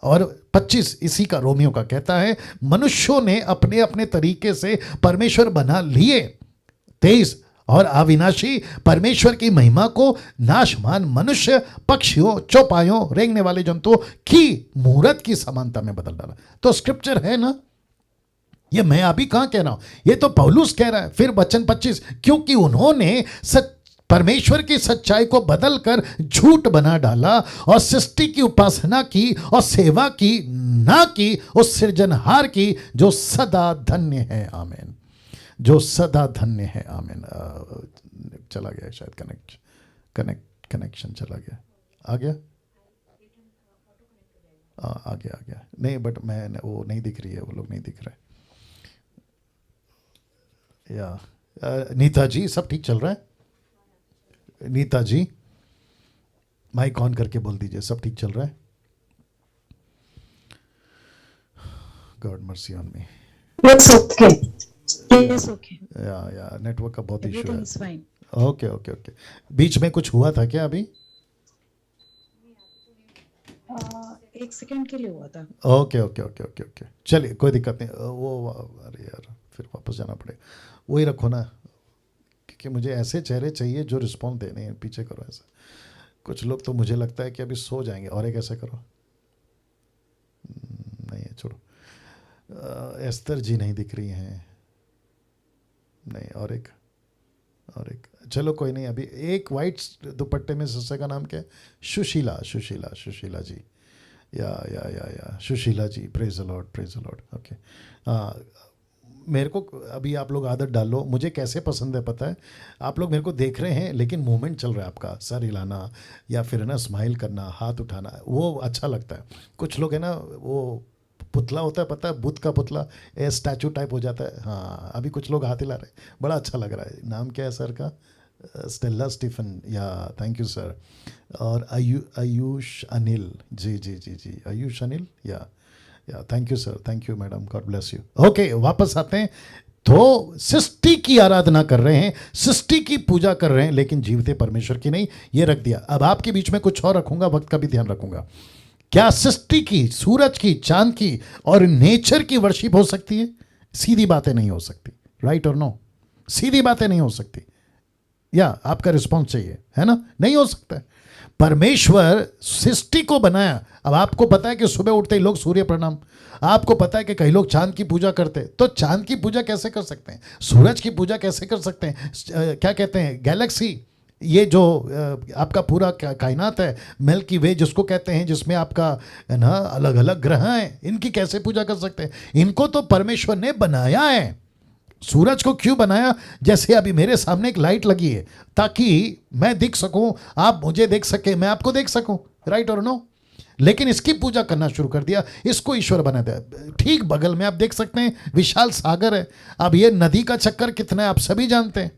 और 25 इसी का रोमियो का कहता है, मनुष्यों ने अपने अपने तरीके से परमेश्वर बना लिए। 23 और अविनाशी परमेश्वर की महिमा को नाशमान मनुष्य, पक्षियों, चौपायों, रेंगने वाले जंतुओं की मूरत की समानता में बदल डाला। तो स्क्रिप्चर है ना, ये मैं अभी कहां कह रहा हूं, ये तो पौलुस कह रहा है। फिर वचन 25, क्योंकि उन्होंने परमेश्वर की सच्चाई को बदलकर झूठ बना डाला और सृष्टि की उपासना की और सेवा की, ना की उस सृजनहार की जो सदा धन्य है। आमीन। जो सदा धन्य है। आमीन। चला गया शायद, कनेक्शन चला गया। आ गया, आ गया नहीं, बट मैं वो नहीं दिख रही है, वो लोग नहीं दिख रहे। या नीता जी सब ठीक चल रहा है? नीता जी माइक ऑन करके बोल दीजिए, सब ठीक चल रहा है? God mercy on me. It's okay. It's okay. या नेटवर्क का बहुत इशू Everything है। is fine. ओके। बीच में कुछ हुआ था क्या अभी? एक सेकंड के लिए हुआ था। ओके। चलिए कोई दिक्कत नहीं। वो अरे यार फिर वापस जाना पड़ेगा। वही रखो ना, क्योंकि मुझे ऐसे चेहरे चाहिए जो रिस्पॉन्स देने हैं। पीछे करो ऐसा। कुछ लोग तो मुझे लगता है कि अभी सो जाएंगे। और एक ऐसा करो, नहीं है, छोड़ो। एस्तर जी नहीं दिख रही हैं, नहीं। और एक चलो कोई नहीं। अभी एक वाइट दुपट्टे में सस्ते का नाम क्या है? सुशीला जी। या Sushila ji. Praise the Lord. Okay. मेरे को अभी आप लोग आदत डालो, मुझे कैसे पसंद है पता है? आप लोग मेरे को देख रहे हैं लेकिन मूवमेंट चल रहा है आपका, सर हिलाना या फिर ना स्माइल करना, हाथ उठाना, वो अच्छा लगता है। कुछ लोग है ना, वो पुतला होता है पता है, बुद्ध का पुतला, स्टैचू टाइप हो जाता है। हाँ, अभी कुछ लोग हाथ हिला रहे हैं, बड़ा अच्छा लग रहा है। नाम क्या है सर का? Stella Stephen. Yeah thank you sir. और Ayush Anil ji. Ayush Anil. Yeah thank you sir, thank you madam, God bless you. Okay, वापस आते हैं। तो सृष्टि की आराधना कर रहे हैं, सृष्टि की पूजा कर रहे हैं, लेकिन जीवते परमेश्वर की नहीं। ये रख दिया। अब आपके बीच में कुछ और रखूंगा, वक्त का भी ध्यान रखूंगा। क्या सृष्टि की, सूरज की, चांद की और नेचर की वर्शिप हो सकती है? सीधी बातें नहीं हो सकती। राइट और नो? सीधी बातें नहीं हो सकती। या आपका रिस्पॉन्स चाहिए, है ना? नहीं हो सकता है। परमेश्वर सृष्टि को बनाया। अब आपको पता है कि सुबह उठते ही लोग सूर्य प्रणाम, आपको पता है कि कई लोग चांद की पूजा करते हैं, तो चांद की पूजा कैसे कर सकते हैं? सूरज की पूजा कैसे कर सकते हैं? क्या कहते हैं, गैलेक्सी, ये जो आपका पूरा कायनात है, मिल्की वे जिसको कहते हैं, जिसमें आपका है ना अलग अलग ग्रह हैं, इनकी कैसे पूजा कर सकते हैं? इनको तो परमेश्वर ने बनाया है। सूरज को क्यों बनाया? जैसे अभी मेरे सामने एक लाइट लगी है, ताकि मैं दिख सकूं, आप मुझे देख सके, मैं आपको देख सकूं। राइट और नो? लेकिन इसकी पूजा करना शुरू कर दिया, इसको ईश्वर बना दिया। ठीक बगल में आप देख सकते हैं विशाल सागर है। अब ये नदी का चक्कर कितना है आप सभी जानते हैं।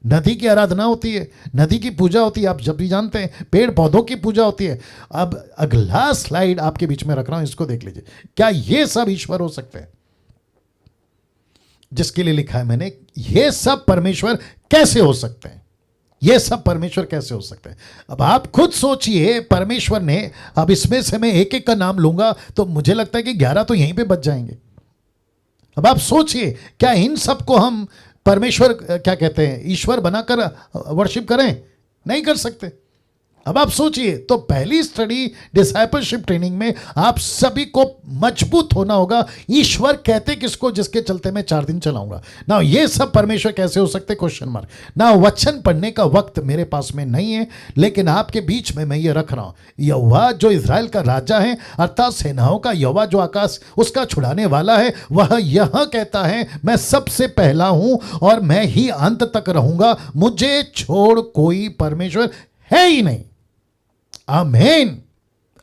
नदी की आराधना होती है, नदी की पूजा होती है, आप जब भी जानते हैं। पेड़ पौधों की पूजा होती है। अब अगला स्लाइड आपके बीच में रख रहा हूं, इसको देख लीजिए। क्या ये सब ईश्वर हो सकते हैं? जिसके लिए लिखा है मैंने, ये सब परमेश्वर कैसे हो सकते हैं? ये सब परमेश्वर कैसे हो सकते हैं? अब आप खुद सोचिए। परमेश्वर ने, अब इसमें से मैं एक एक का नाम लूंगा तो मुझे लगता है कि 11 तो यहीं पे बच जाएंगे। अब आप सोचिए, क्या इन सबको हम परमेश्वर, क्या कहते हैं, ईश्वर बनाकर वर्शिप करें? नहीं कर सकते। अब आप सोचिए, तो पहली स्टडी डिसाइपलशिप ट्रेनिंग में आप सभी को मजबूत होना होगा। ईश्वर कहते किसको? जिसके चलते मैं 4 दिन चलाऊंगा ना। ये सब परमेश्वर कैसे हो सकते? क्वेश्चन मार्क ना। वचन पढ़ने का वक्त मेरे पास में नहीं है, लेकिन आपके बीच में मैं ये रख रहा हूं। यहोवा जो इज़राइल का राजा है, अर्थात सेनाओं का यहोवा, जो आकाश उसका छुड़ाने वाला है, वह यह कहता है, मैं सबसे पहला हूं और मैं ही अंत तक रहूंगा, मुझे छोड़ कोई परमेश्वर है ही नहीं। आमीन।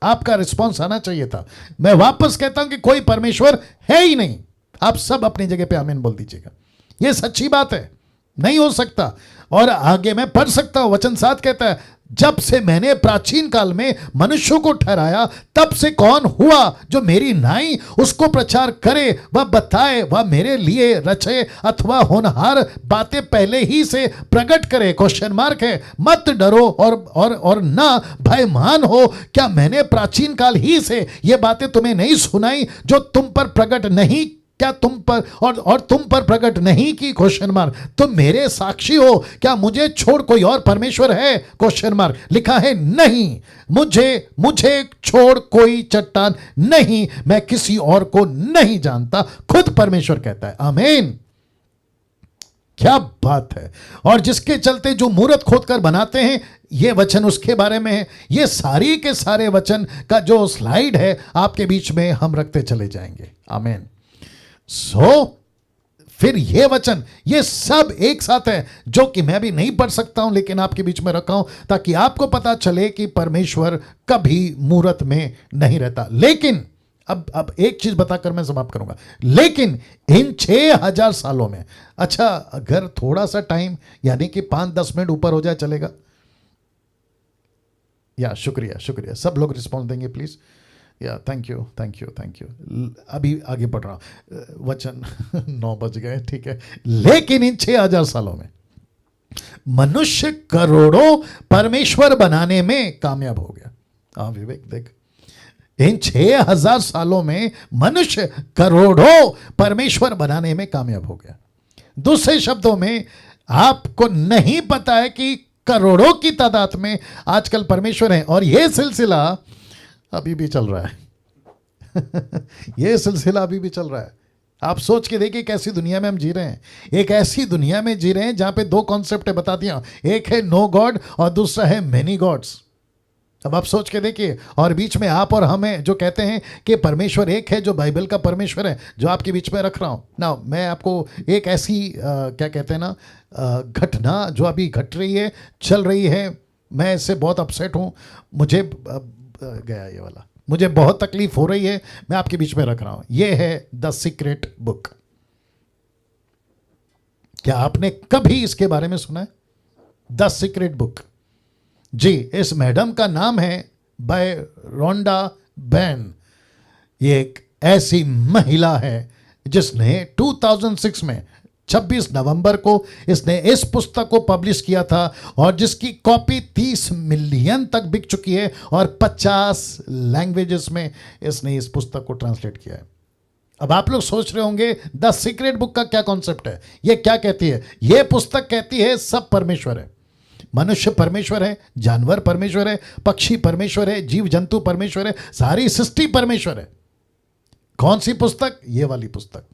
आपका रिस्पॉन्स आना चाहिए था। मैं वापस कहता हूं कि कोई परमेश्वर है ही नहीं। आप सब अपनी जगह पे आमीन बोल दीजिएगा। यह सच्ची बात है, नहीं हो सकता। और आगे मैं पढ़ सकता हूं, वचन 7 कहता है, जब से मैंने प्राचीन काल में मनुष्यों को ठहराया, तब से कौन हुआ जो मेरी नाई उसको प्रचार करे, वह बताए, वह मेरे लिए रचे अथवा होनहार बातें पहले ही से प्रकट करे? क्वेश्चन मार्क है। मत डरो और ना भयमान हो। क्या मैंने प्राचीन काल ही से ये बातें तुम्हें नहीं सुनाई, जो तुम पर प्रकट नहीं क्या तुम पर और तुम पर प्रकट नहीं की? Question mark. तुम मेरे साक्षी हो। क्या मुझे छोड़ कोई और परमेश्वर है? Question mark. लिखा है नहीं, मुझे छोड़ कोई चट्टान नहीं, मैं किसी और को नहीं जानता, खुद परमेश्वर कहता है। आमीन। क्या बात है। और जिसके चलते जो मूर्त खोदकर बनाते हैं, ये वचन उसके बारे में है। ये सारी के सारे वचन का जो स्लाइड है आपके बीच में हम रखते चले जाएंगे। आमीन। फिर ये वचन, ये सब एक साथ है, जो कि मैं भी नहीं पढ़ सकता हूं, लेकिन आपके बीच में रखा हूं ताकि आपको पता चले कि परमेश्वर कभी मूर्त में नहीं रहता। लेकिन अब एक चीज बताकर मैं समाप्त करूंगा। लेकिन इन 6000 सालों में, अच्छा अगर थोड़ा सा टाइम यानी कि 5-10 मिनट ऊपर हो जाए चलेगा? या शुक्रिया, सब लोग रिस्पॉन्स देंगे प्लीज। या थैंक यू। अभी आगे बढ़ रहा हूं, वचन 9 बज गए, ठीक है। लेकिन इन 6000 सालों में मनुष्य करोड़ों परमेश्वर बनाने में कामयाब हो गया। हाँ विवेक देख, इन 6000 सालों में मनुष्य करोड़ों परमेश्वर बनाने में कामयाब हो गया। दूसरे शब्दों में, आपको नहीं पता है कि करोड़ों की तादाद में आजकल परमेश्वर हैं, और यह सिलसिला अभी भी चल रहा है। यह सिलसिला अभी भी चल रहा है। आप सोच के देखिए कैसी दुनिया में हम जी रहे हैं। एक ऐसी दुनिया में जी रहे हैं जहां पे 2 कॉन्सेप्ट है, बता दिया। एक है नो गॉड और दूसरा है मेनी गॉड्स। अब आप सोच के देखिए, और बीच में आप और हम हैं जो कहते हैं कि परमेश्वर एक है, जो बाइबल का परमेश्वर है, जो आपके बीच में रख रहा हूं ना। मैं आपको एक ऐसी क्या कहते हैं ना, घटना जो अभी घट रही है, चल रही है, मैं इससे बहुत अपसेट हूं। मुझे गया ये वाला, मुझे बहुत तकलीफ हो रही है, मैं आपके बीच में रख रहा हूं। यह है द सीक्रेट बुक। क्या आपने कभी इसके बारे में सुना है? The secret book. जी, इस मैडम का नाम है बाय रोंडा बैन। ये एक ऐसी महिला है जिसने 2006 में 26 नवंबर को इसने इस पुस्तक को पब्लिश किया था, और जिसकी कॉपी 30 मिलियन तक बिक चुकी है, और 50 लैंग्वेजेस में इसने इस पुस्तक को ट्रांसलेट किया है। अब आप लोग सोच रहे होंगे द सीक्रेट बुक का क्या कॉन्सेप्ट है, ये क्या कहती है? ये पुस्तक कहती है सब परमेश्वर है। मनुष्य परमेश्वर है, जानवर परमेश्वर है, पक्षी परमेश्वर है, जीव जंतु परमेश्वर है, सारी सृष्टि परमेश्वर है। कौन सी पुस्तक? ये वाली पुस्तक।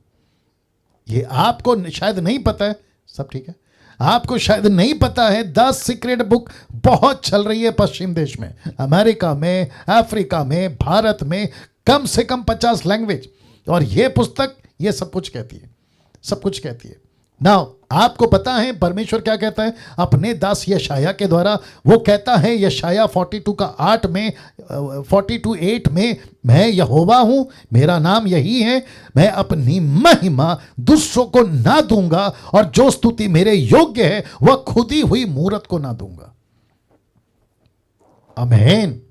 ये आपको शायद नहीं पता है, सब ठीक है, आपको शायद नहीं पता है, द सीक्रेट बुक बहुत चल रही है पश्चिम देश में, अमेरिका में, अफ्रीका में, भारत में, कम से कम 50 लैंग्वेज। और ये पुस्तक ये सब कुछ कहती है, सब कुछ कहती है। नाउ आपको पता है परमेश्वर क्या कहता है अपने दास यशाया के द्वारा? वो कहता है यशाया 42:8 में, 42:8 में, मैं यहोवा हूं, मेरा नाम यही है, मैं अपनी महिमा दूसरों को ना दूंगा, और जो स्तुति मेरे योग्य है वह खुदी हुई मूरत को ना दूंगा। आमीन।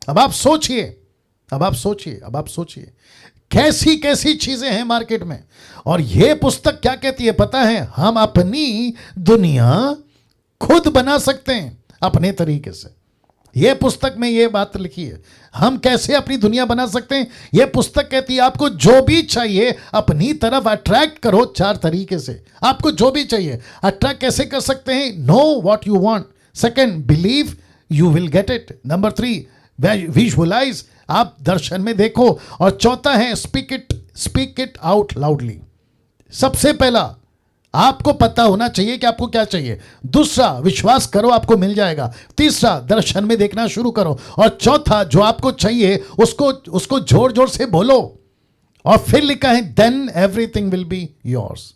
अब आप सोचिए, अब आप सोचिए कैसी कैसी चीजें हैं मार्केट में। और यह पुस्तक क्या कहती है पता है? हम अपनी दुनिया खुद बना सकते हैं अपने तरीके से। यह पुस्तक में यह बात लिखी है, हम कैसे अपनी दुनिया बना सकते हैं। यह पुस्तक कहती है आपको जो भी चाहिए अपनी तरफ अट्रैक्ट करो 4 तरीके से। आपको जो भी चाहिए अट्रैक्ट कैसे कर सकते हैं? Know what you want, second believe you will get it, number 3 visualise, आप दर्शन में देखो, और चौथा है स्पीक इट आउट लाउडली। सबसे पहला आपको पता होना चाहिए कि आपको क्या चाहिए। दूसरा विश्वास करो आपको मिल जाएगा। तीसरा दर्शन में देखना शुरू करो। और चौथा जो आपको चाहिए उसको जोर जोर से बोलो। और फिर लिखा है then everything will be yours.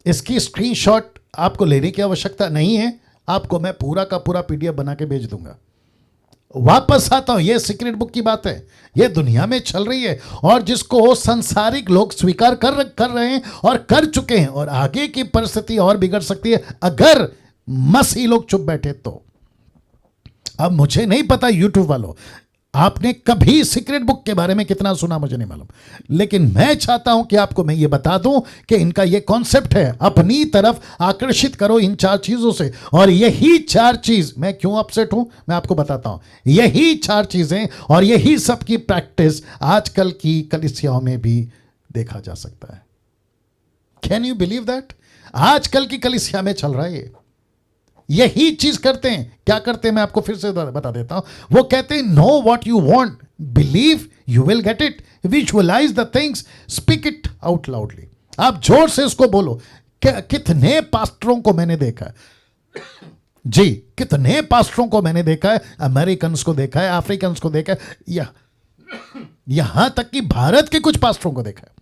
इसकी स्क्रीनशॉट आपको लेने की आवश्यकता नहीं है, आपको मैं पूरा का पूरा पीडीएफ बना के भेज दूंगा। वापस आता हूं, यह सीक्रेट बुक की बात है, यह दुनिया में चल रही है, और जिसको संसारिक लोग स्वीकार कर रहे हैं और कर चुके हैं, और आगे की परिस्थिति और बिगड़ सकती है अगर मसीह लोग चुप बैठे तो। अब मुझे नहीं पता यूट्यूब वालों, आपने कभी सीक्रेट बुक के बारे में कितना सुना मुझे नहीं मालूम, लेकिन मैं चाहता हूं कि आपको मैं ये बता दूं कि इनका ये कॉन्सेप्ट है, अपनी तरफ आकर्षित करो इन 4 चीजों से। और यही 4 चीज, मैं क्यों अपसेट हूं मैं आपको बताता हूं, यही 4 चीजें और यही सब की प्रैक्टिस आजकल की कलीसियाओं में भी देखा जा सकता है। Can you believe that? आजकल की कलीसिया में चल रहा है ये, यही चीज करते हैं। क्या करते हैं मैं आपको फिर से बता देता हूं। वो कहते हैं know what you want, believe you will get it, visualise the things, speak it out loudly. आप जोर से उसको बोलो। कितने पास्टरों को मैंने देखा है जी, कितने पास्टरों को मैंने देखा है, अमेरिकन्स को देखा है, अफ्रीकन्स को देखा है, यहां तक कि भारत के कुछ पास्टरों को देखा है,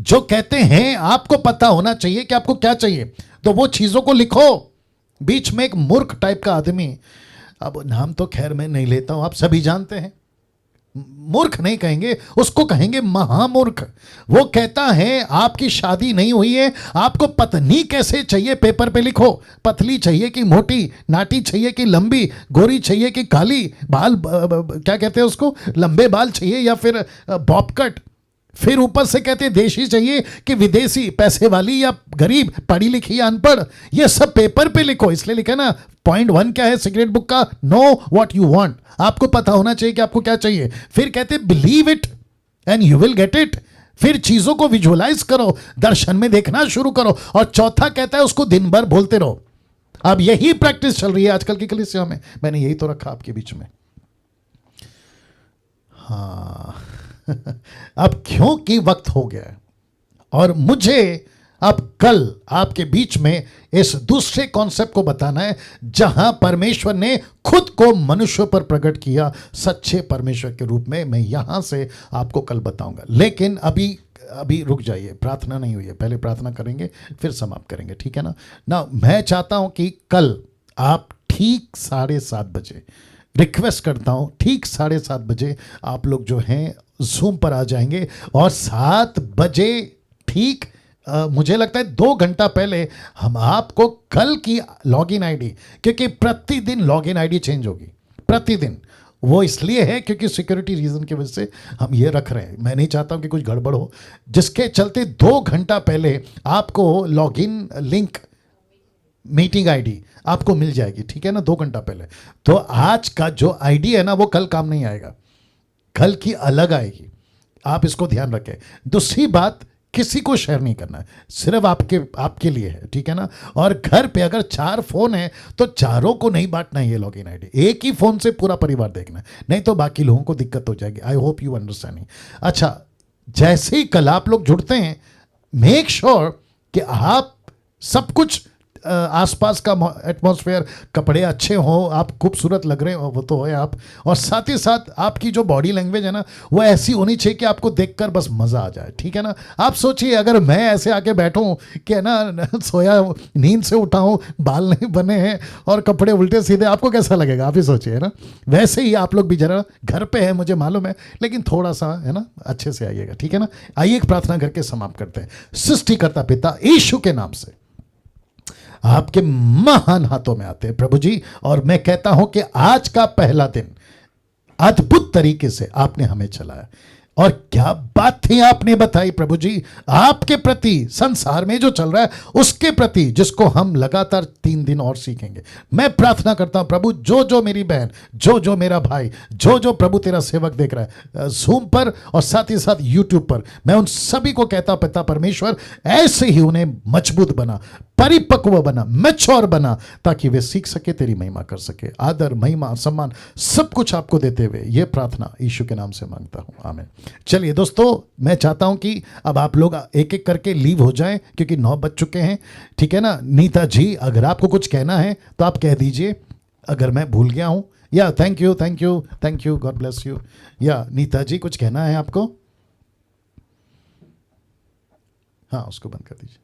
जो कहते हैं आपको पता होना चाहिए कि आपको क्या चाहिए, तो वो चीजों को लिखो। बीच में एक मूर्ख टाइप का आदमी, अब नाम तो खैर मैं नहीं लेता हूं, आप सभी जानते हैं, मूर्ख नहीं कहेंगे उसको, कहेंगे महामूर्ख। वो कहता है आपकी शादी नहीं हुई है, आपको पत्नी कैसे चाहिए पेपर पे लिखो, पतली चाहिए कि मोटी, नाटी चाहिए कि लंबी, गोरी चाहिए कि काली, बाल क्या कहते हैं उसको, लंबे बाल चाहिए या फिर बॉब कट, फिर ऊपर से कहते हैं देशी चाहिए कि विदेशी, पैसे वाली या गरीब, पढ़ी लिखी या अनपढ़, ये सब पेपर पे लिखो। इसलिए लिखा ना, पॉइंट 1 क्या है सीक्रेट बुक का, नो व्हाट यू वांट, आपको पता होना चाहिए कि आपको क्या चाहिए। फिर कहते हैं believe it and you will get it, फिर चीजों को विजुअलाइज करो, दर्शन में देखना शुरू करो। और चौथा कहता है उसको दिन भर बोलते रहो। अब यही प्रैक्टिस चल रही है आजकल की कलीसिया में, मैंने यही तो रखा आपके बीच में। हाँ अब क्योंकि वक्त हो गया है और मुझे अब कल आपके बीच में इस दूसरे कॉन्सेप्ट को बताना है, जहां परमेश्वर ने खुद को मनुष्य पर प्रकट किया सच्चे परमेश्वर के रूप में। मैं यहां से आपको कल बताऊंगा, लेकिन अभी रुक जाइए, प्रार्थना नहीं हुई है, पहले प्रार्थना करेंगे फिर समाप्त करेंगे, ठीक है ना। मैं चाहता हूं कि कल आप ठीक 7:30 बजे, रिक्वेस्ट करता हूं ठीक 7:30 बजे आप लोग जो हैं जूम पर आ जाएंगे, और 7 बजे ठीक मुझे लगता है 2 घंटा पहले हम आपको कल की लॉगिन आईडी, क्योंकि प्रतिदिन लॉगिन आईडी चेंज होगी प्रतिदिन, वो इसलिए है क्योंकि सिक्योरिटी रीजन की वजह से हम ये रख रहे हैं। मैं नहीं चाहता हूं कि कुछ गड़बड़ हो, जिसके चलते 2 घंटा पहले आपको लॉगिन लिंक, मीटिंग आईडी आपको मिल जाएगी, ठीक है ना, 2 घंटा पहले। तो आज का जो आईडी है ना वो कल काम नहीं आएगा, कल की अलग आएगी, आप इसको ध्यान रखें। दूसरी बात, किसी को शेयर नहीं करना है, सिर्फ आपके लिए है, ठीक है ना। और घर पे अगर 4 फोन है तो चारों को नहीं बांटना है ये लॉगिन आईडी, एक ही फोन से पूरा परिवार देखना है, नहीं तो बाकी लोगों को दिक्कत हो जाएगी। I hope you understanding. अच्छा, जैसे ही कल आप लोग जुड़ते हैं, मेक श्योर कि आप सब कुछ आसपास का एटमॉस्फेयर, कपड़े अच्छे हों, आप खूबसूरत लग रहे हो, वो तो है आप, और साथ ही साथ आपकी जो बॉडी लैंग्वेज है ना वो ऐसी होनी चाहिए कि आपको देखकर बस मज़ा आ जाए, ठीक है ना। आप सोचिए अगर मैं ऐसे आके बैठूं कि है ना, सोया, नींद से उठा हूं, बाल नहीं बने हैं और कपड़े उल्टे सीधे, आपको कैसा लगेगा, आप ही सोचिए ना। वैसे ही आप लोग भी जरा, घर पे है मुझे मालूम है, लेकिन थोड़ा सा है ना अच्छे से आइएगा, ठीक है ना। आइए एक प्रार्थना करके समाप्त करते हैं। सृष्टिकर्ता पिता यीशु के नाम से आपके महान हाथों में आते हैं प्रभु जी, और मैं कहता हूं कि आज का पहला दिन अद्भुत तरीके से आपने हमें चलाया, और क्या बात थी आपने बताई प्रभु जी, आपके प्रति, संसार में जो चल रहा है उसके प्रति, जिसको हम लगातार 3 दिन और सीखेंगे। मैं प्रार्थना करता हूं प्रभु, जो मेरी बहन, जो मेरा भाई, जो प्रभु तेरा सेवक देख रहा है जूम पर और साथ ही साथ यूट्यूब पर, मैं उन सभी को कहता हूं पिता परमेश्वर, ऐसे ही उन्हें मजबूत बना, परिपक्व बना, मैच्योर बना, ताकि वे सीख सके, तेरी महिमा कर सके। आदर, महिमा, सम्मान सब कुछ आपको देते हुए ये प्रार्थना यीशु के नाम से मांगता हूं, आमीन। चलिए दोस्तों, मैं चाहता हूं कि अब आप लोग एक एक करके लीव हो जाएं, क्योंकि 9 बज चुके हैं, ठीक है ना। नीता जी, अगर आपको कुछ कहना है तो आप कह दीजिए, अगर मैं भूल गया हूं। या thank you, God bless you. या नीता जी, कुछ कहना है आपको? हाँ, उसको बंद कर दीजिए।